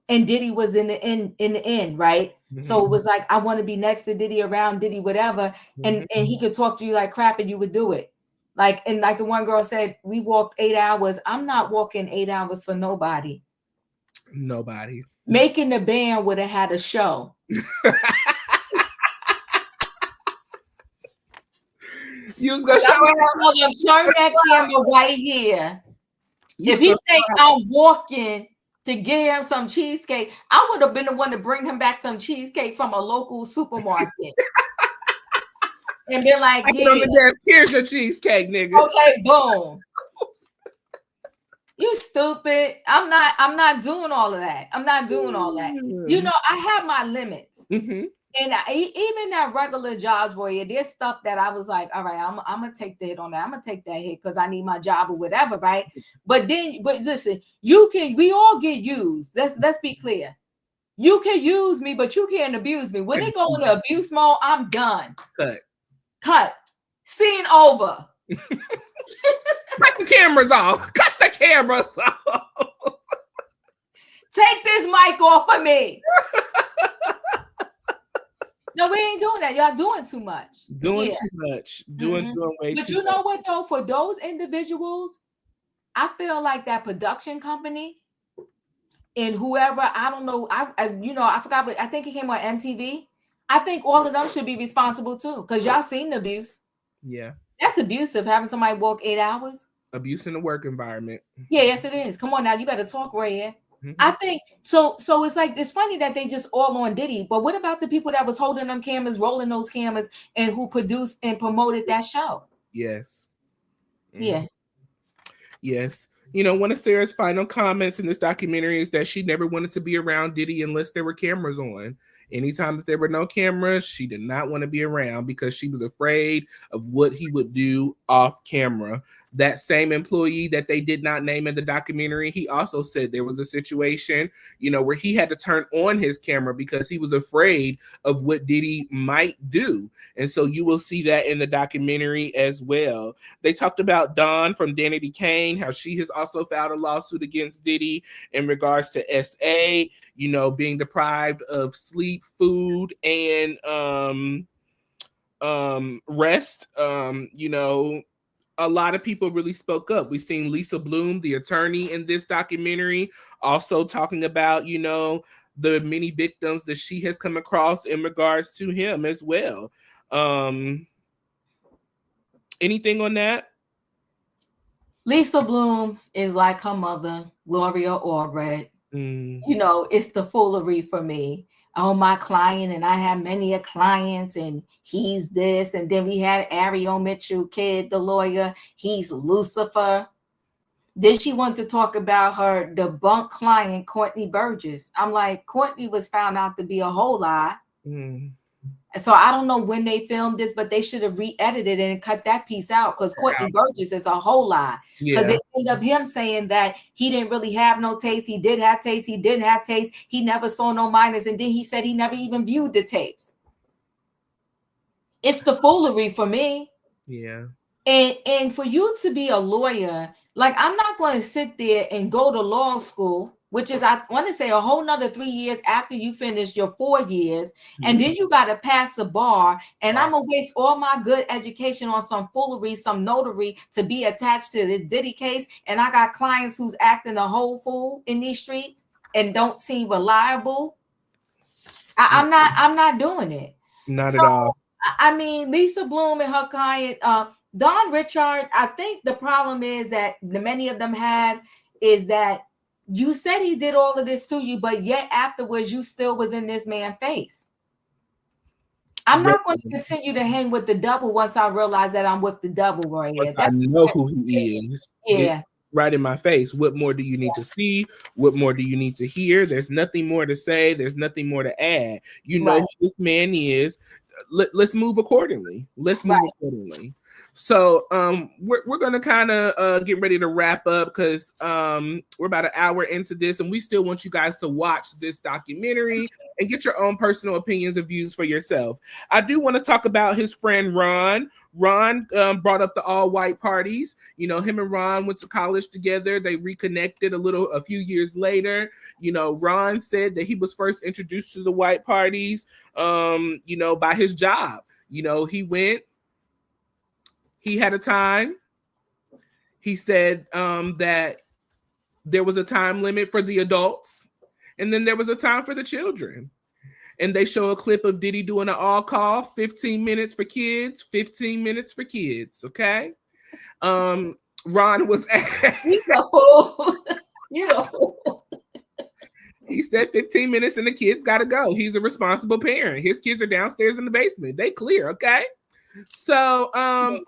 S2: And Diddy was in the end, right? Mm-hmm. So it was like, I want to be next to Diddy, around Diddy, whatever. And he could talk to you like crap and you would do it. Like, and like the one girl said, we walked 8 hours. I'm not walking 8 hours for nobody.
S1: Nobody.
S2: Making the band would have had a show.
S1: You was gonna
S2: turn that camera right here. If he think I'm walking to get him some cheesecake, I would have been the one to bring him back some cheesecake from a local supermarket. And be like,
S1: here's your cheesecake, nigga.
S2: Okay, boom. You stupid. I'm not doing all of that. I'm not doing all that. You know, I have my limits. Mm-hmm. And even at regular jobs, Royaire, there's stuff that I was like, all right, I'm gonna take the hit on that. I'm gonna take that hit because I need my job or whatever, right? But listen, we all get used. Let's be clear. You can use me, but you can't abuse me. When it go into abuse mode, I'm done. Cut. Scene over.
S1: Cut the cameras off. Cut the cameras off.
S2: Take this mic off of me. No, we ain't doing that. Y'all doing too much.
S1: Doing way too much.
S2: But you know what, though? For those individuals, I feel like that production company and whoever, I don't know, I forgot, but I think it came on MTV. I think all of them should be responsible, too, because y'all seen the abuse.
S1: Yeah.
S2: That's abusive, having somebody walk 8 hours.
S1: Abuse in the work environment.
S2: Yeah, yes, it is. Come on now. You better talk, Royaire. I think so it's like it's funny that they just all on Diddy, but what about the people that was holding them cameras, rolling those cameras, and who produced and promoted that show?
S1: Yes.
S2: Yeah.
S1: Yes. You know, one of Sarah's final comments in this documentary is that she never wanted to be around Diddy unless there were cameras on. Anytime that there were no cameras, she did not want to be around because she was afraid of what he would do off camera. That same employee that they did not name in the documentary, he also said there was a situation, where he had to turn on his camera because he was afraid of what Diddy might do. And so you will see that in the documentary as well. They talked about Dawn from Danity Kane, how she has also filed a lawsuit against Diddy in regards to SA, being deprived of sleep, food, and rest. A lot of people really spoke up. We've seen Lisa Bloom, the attorney in this documentary, also talking about, the many victims that she has come across in regards to him as well. Anything on that?
S2: Lisa Bloom is like her mother, Gloria Allred. It's the foolery for me. Oh, my client, and I have many clients, and he's this. And then we had Ariel Mitchell Kidd, the lawyer. He's Lucifer. Then she wanted to talk about her debunked client, Courtney Burgess. I'm like, Courtney was found out to be a whole lie. So I don't know when they filmed this, but they should have re-edited it and cut that piece out, because Courtney Burgess is a whole lie. Because it ended up him saying that he didn't really have no taste. He did have taste. He didn't have taste. He never saw no minors. And then he said he never even viewed the tapes. It's the foolery for me.
S1: Yeah.
S2: And for you to be a lawyer, like, I'm not going to sit there and go to law school, which is, I want to say, a whole nother 3 years after you finish your 4 years. And then you got to pass the bar. And I'm going to waste all my good education on some foolery, some notary to be attached to this Diddy case. And I got clients who's acting a whole fool in these streets and don't seem reliable. I'm not doing it.
S1: Not at all.
S2: I mean, Lisa Bloom and her client, Don Richard, I think the problem is that many of them had is that you said he did all of this to you, but yet afterwards you still was in this man's face. I'm not going to continue to hang with the devil once I realize that I'm with the devil, Royaire.
S1: I know who he is.
S2: Yeah.
S1: Right in my face. What more do you need to see? What more do you need to hear? There's nothing more to say. There's nothing more to add. You know who this man is. Let's move accordingly. Accordingly. So we're gonna kind of get ready to wrap up, because we're about an hour into this, and we still want you guys to watch this documentary and get your own personal opinions and views for yourself. I do want to talk about his friend Ron. Ron brought up the all-white parties. Him and Ron went to college together. They reconnected a few years later. Ron said that he was first introduced to the white parties, by his job. He went. He had a time. He said that there was a time limit for the adults, and then there was a time for the children. And they show a clip of Diddy doing an all-call, 15 minutes for kids, 15 minutes for kids, okay? Ron was...
S2: He's a fool.
S1: He said 15 minutes and the kids got to go. He's a responsible parent. His kids are downstairs in the basement. They clear, okay? So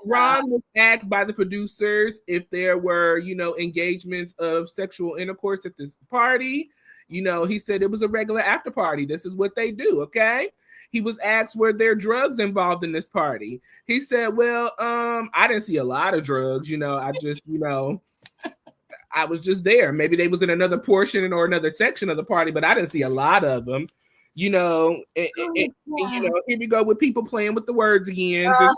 S1: Ron was asked by the producers if there were, engagements of sexual intercourse at this party. He said it was a regular after party. This is what they do, okay? He was asked, were there drugs involved in this party? He said, well, I didn't see a lot of drugs. I just, I was just there. Maybe they was in another portion or another section of the party, but I didn't see a lot of them. And, here we go with people playing with the words again, just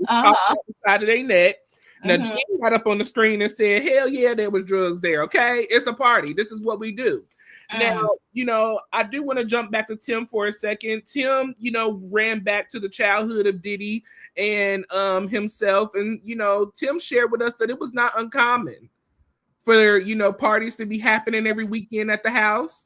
S1: talking out the side of their neck. Now, Jim got up on the screen and said, hell yeah, there was drugs there, okay? It's a party. This is what we do. Now, I do want to jump back to Tim for a second. Tim, ran back to the childhood of Diddy and himself. And, Tim shared with us that it was not uncommon for, parties to be happening every weekend at the house.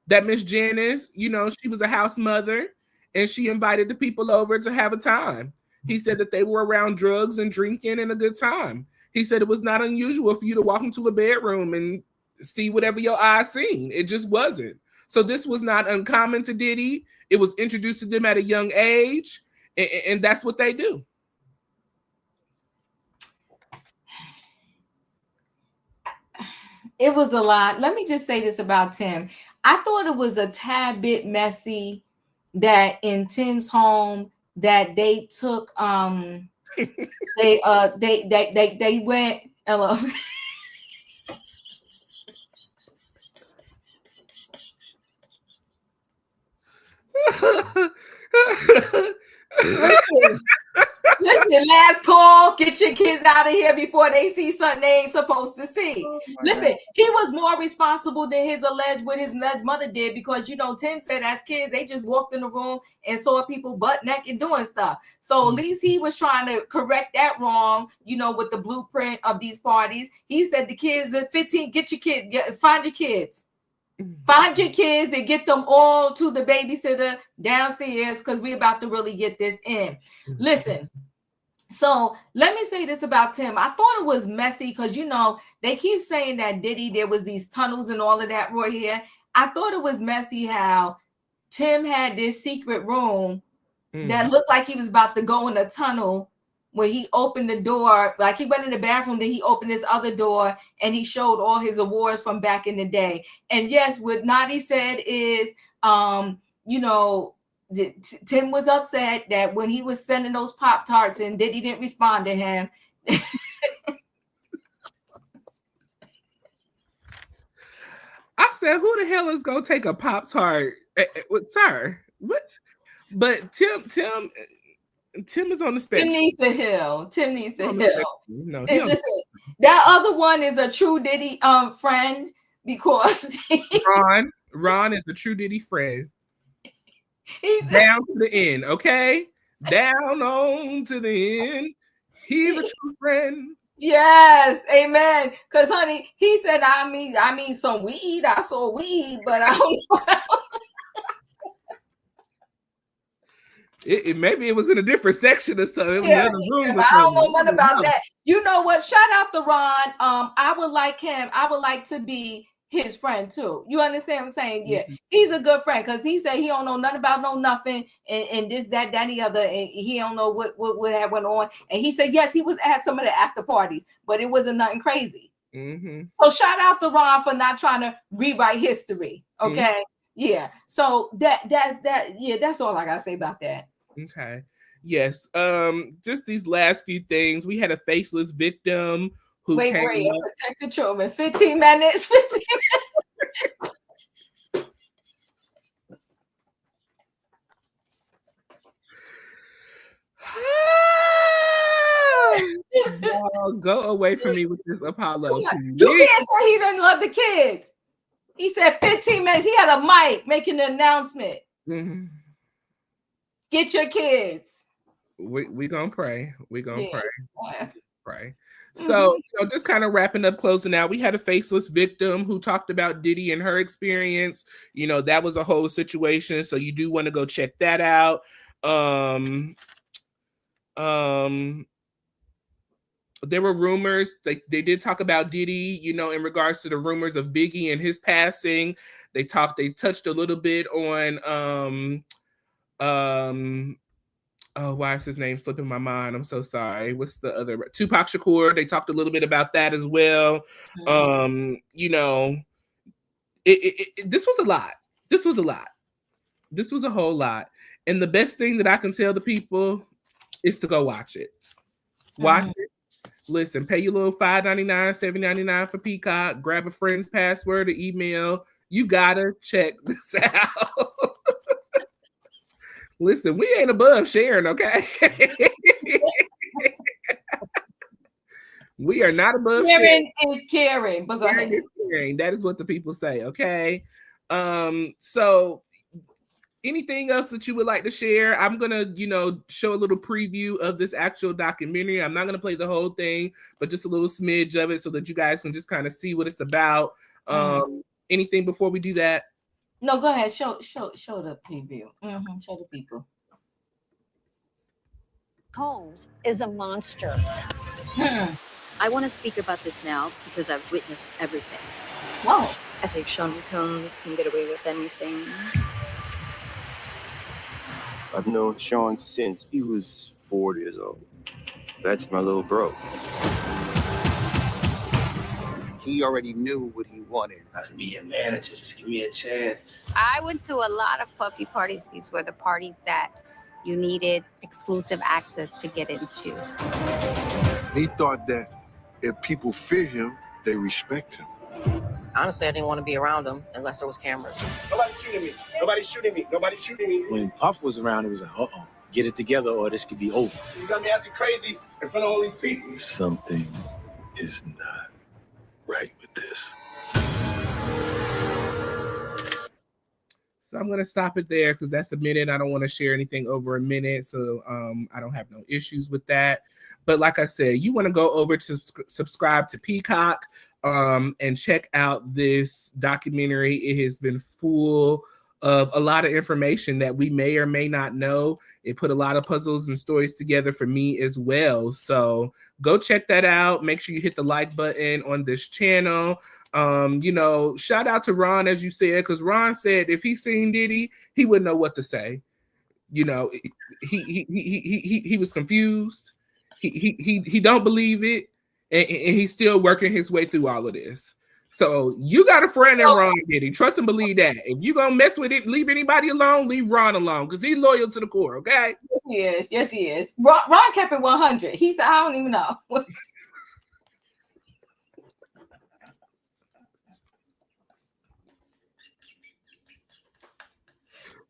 S1: That Miss Janice, she was a house mother, and she invited the people over to have a time. He said that they were around drugs and drinking and a good time. He said it was not unusual for you to walk into a bedroom and see whatever your eyes seen. It just wasn't. So this was not uncommon to Diddy. It was introduced to them at a young age, and that's what they do.
S2: It was a lot. Let me just say this about Tim. I thought it was a tad bit messy that in Tim's home that they took They went. Hello. Listen, last call. Get your kids out of here before they see something they ain't supposed to see. Listen, he was more responsible than his alleged mother did, because Tim said as kids they just walked in the room and saw people butt naked doing stuff. So at least he was trying to correct that wrong. With the blueprint of these parties, he said the kids at 15, get your kids, find your kids. Find your kids and get them all to the babysitter downstairs, because we're about to really get this in. Listen, so let me say this about Tim. I thought it was messy because, they keep saying that Diddy, there was these tunnels and all of that, Royaire. I thought it was messy how Tim had this secret room that looked like he was about to go in a tunnel. When he opened the door, like he went in the bathroom, then he opened this other door and he showed all his awards from back in the day. And yes, what Nadi said is, Tim was upset that when he was sending those Pop-Tarts and Diddy didn't respond to him.
S1: I said, who the hell is going to take a Pop-Tart? Sir, what? But Tim is on the spectrum.
S2: Tim needs to heal. No, listen, that other one is a true Diddy friend, because
S1: Ron is a true Diddy friend. He's down to the end, okay? Down on to the end. He's a true friend.
S2: Yes, amen. Because honey, he said, I mean some weed. I saw weed, but I don't know.
S1: Maybe it was in a different section or something.
S2: Yeah, I don't know nothing about that. You know what? Shout out to Ron. I would like him. I would like to be his friend too. You understand what I'm saying? Yeah, he's a good friend, because he said he don't know nothing about nothing and this, that, and the other, and he don't know what had went on. And he said yes, he was at some of the after parties, but it wasn't nothing crazy. So shout out to Ron for not trying to rewrite history. Okay, yeah. So that's all I gotta say about that.
S1: Okay. Yes. Just these last few things. We had a faceless victim who
S2: came up. Protect the children. 15 minutes. 15
S1: minutes. Go away from me with this Apollo.
S2: You can't say he didn't love the kids. He said 15 minutes. He had a mic making an announcement. Get your kids.
S1: We gonna pray. We gonna pray. So, just kind of wrapping up, closing out. We had a faceless victim who talked about Diddy and her experience. That was a whole situation. So you do want to go check that out. There were rumors. They did talk about Diddy, in regards to the rumors of Biggie and his passing. They touched a little bit on why is his name slipping my mind? I'm so sorry. What's the other? Tupac Shakur. They talked a little bit about that as well. This was a lot. This was a whole lot. And the best thing that I can tell the people is to go watch it. Watch it. Listen, pay your little $5.99, $7.99 for Peacock. Grab a friend's password or email. You gotta check this out. Listen, we ain't above sharing, okay? We are not above sharing.
S2: Is caring, but go ahead.
S1: Caring. That is what the people say, okay? So anything else that you would like to share? I'm gonna, show a little preview of this actual documentary. I'm not gonna play the whole thing, but just a little smidge of it so that you guys can just kind of see what it's about. Anything before we do that?
S2: No, go ahead. Show the preview. Show the people.
S3: Combs is a monster. I want to speak about this now because I've witnessed everything.
S2: Whoa.
S3: I think Sean Combs can get away with anything.
S4: I've known Sean since he was 4 years old. That's my little bro. He already knew what he wanted.
S5: I can be your manager. Just give me a chance.
S3: I went to a lot of puffy parties. These were the parties that you needed exclusive access to get into.
S5: He thought that if people fear him, they respect him.
S6: Honestly, I didn't want to be around him unless there was cameras.
S7: Nobody's shooting me. Nobody's shooting me. Nobody's shooting me.
S8: When Puff was around, it was like, uh-oh, get it together or this could be over.
S7: You got me acting crazy in front of all these people.
S5: Something is not right with this.
S1: So I'm going to stop it there because that's a minute. I don't want to share anything over a minute. So I don't have no issues with that. But like I said, you want to go over to subscribe to Peacock and check out this documentary. It has been full of a lot of information that we may or may not know. It put a lot of puzzles and stories together for me as well. So go check that out. Make sure you hit the like button on this channel. You know, shout out to Ron, as you said, because Ron said if he seen Diddy, he wouldn't know what to say. You know, he was confused. He don't believe it, and he's still working his way through all of this. So you got a friend in Ron Diddy. Trust and believe that. If you gonna mess with it, leave anybody alone, leave Ron alone, because he's loyal to the core, okay?
S2: Yes, he is. Yes, he is. Ron kept it 100. He said, I don't even know.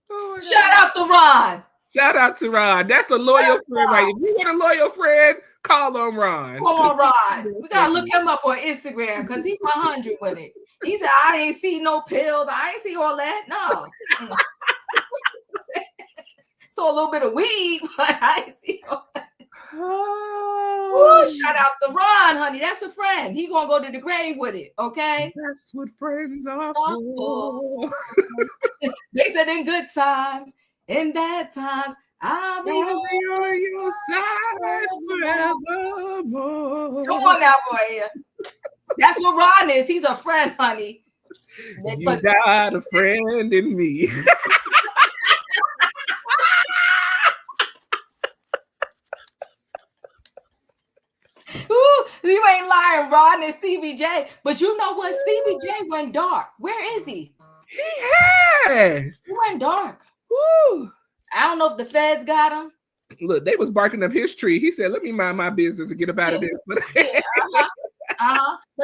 S1: Oh,
S2: shout out to Ron.
S1: Shout out to Ron. That's a loyal friend, right? If you want a loyal friend, call on Ron.
S2: Call on Ron. We gotta look him up on Instagram because he's 100 with it. He said, I ain't see no pills. I ain't see all that. No. So a little bit of weed, but I ain't see all that. Oh, shout out to Ron, honey. That's a friend. He gonna go to the grave with it, okay?
S1: That's what friends are for.
S2: They said in good times, in bad times, I'll be
S1: on your side forevermore.
S2: Come on now, boy. That's what Ron is. He's a friend, honey.
S1: You got a friend in me.
S2: Ooh, you ain't lying, Ron and Stevie J. But you know what? Stevie J went dark. Where is he?
S1: He has.
S2: He went dark.
S1: Woo.
S2: I don't know if the feds got him.
S1: Look, they was barking up his tree. He said, let me mind my business and get up out of this.
S2: Because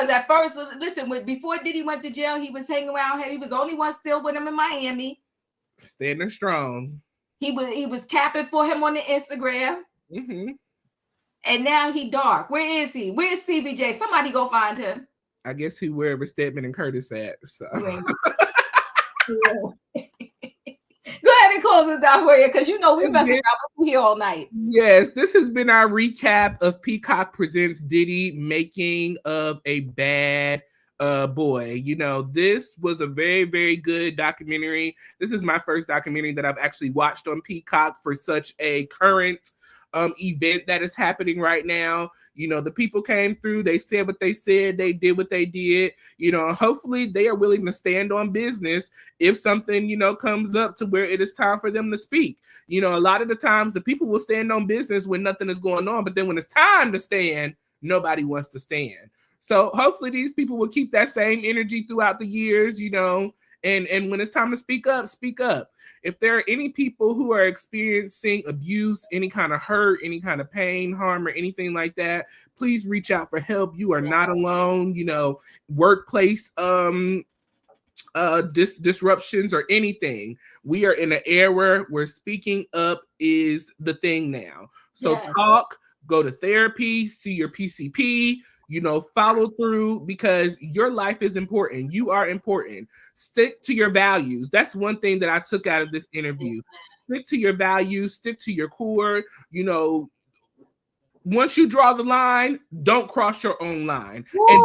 S2: at first, listen, before Diddy went to jail, he was hanging around him. He was the only one still with him in Miami.
S1: Standing strong.
S2: He was capping for him on the Instagram.
S1: Mm-hmm.
S2: And now he dark. Where is he? Where's Stevie J? Somebody go find him.
S1: I guess he wherever Stedman and Curtis at. So.
S2: Go ahead and close this out for you, because you know we messing around with here all night.
S1: Yes, this has been our recap of Peacock Presents Diddy Making of a Bad Boy. You know, this was a very, very good documentary. This is my first documentary that I've actually watched on Peacock for such a current event that is happening right now. You know, the people came through, they said what they said, they did what they did, you know, hopefully they are willing to stand on business if something, you know, comes up to where it is time for them to speak. You know, a lot of the times the people will stand on business when nothing is going on, but then when it's time to stand, nobody wants to stand. So hopefully these people will keep that same energy throughout the years, you know, and when it's time to speak up, speak up. If there are any people who are experiencing abuse, any kind of hurt, any kind of pain, harm, or anything like that, please reach out for help. You are not alone. You know, workplace disruptions or anything. We are in an era where speaking up is the thing now. So talk, go to therapy, see your PCP, you know, follow through, because your life is important. You are important. Stick to your values. That's one thing that I took out of this interview. Stick to your values, stick to your core. You know, once you draw the line, don't cross your own line. Woo! And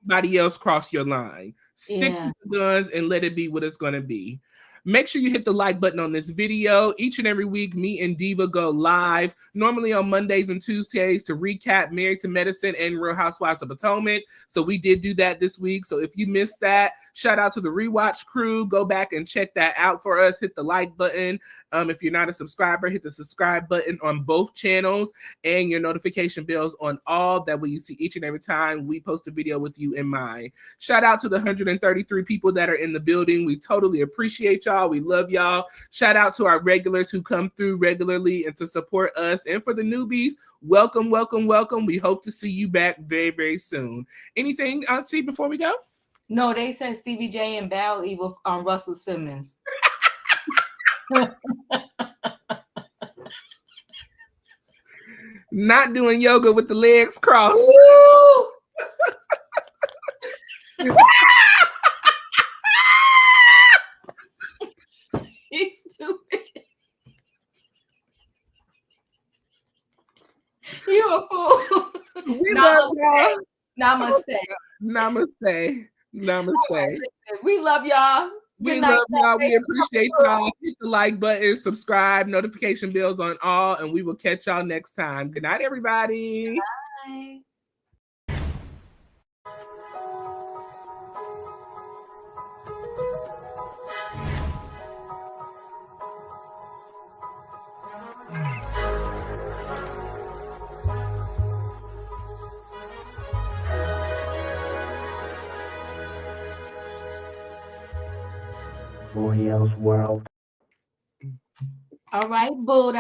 S1: anybody else cross your line. Stick to the guns and let it be what it's going to be. Make sure you hit the like button on this video. Each and every week, me and Diva go live, normally on Mondays and Tuesdays, to recap Married to Medicine and Real Housewives of Potomac. So we did do that this week. So if you missed that, shout out to the rewatch crew. Go back and check that out for us. Hit the like button. If you're not a subscriber, hit the subscribe button on both channels and your notification bells on all. That way you see each and every time we post a video with you in mind. Shout out to the 133 people that are in the building. We totally appreciate y'all. y'all. We love y'all. Shout out to our regulars who come through regularly and to support us. And for the newbies, welcome, welcome, welcome. We hope to see you back very, very soon. Anything, Auntie, before we go?
S2: No, they said Stevie J and Bell Evil on Russell Simmons.
S1: Not doing yoga with the legs crossed.
S2: He's stupid. You a fool.
S1: We love y'all.
S2: Namaste.
S1: Namaste. Namaste.
S2: We love y'all.
S1: We love y'all. We appreciate y'all. Hit the like button, subscribe, notification bells on all, and we will catch y'all next time. Good night, everybody.
S2: Bye.
S9: Royale's World.
S2: All right, Buddha.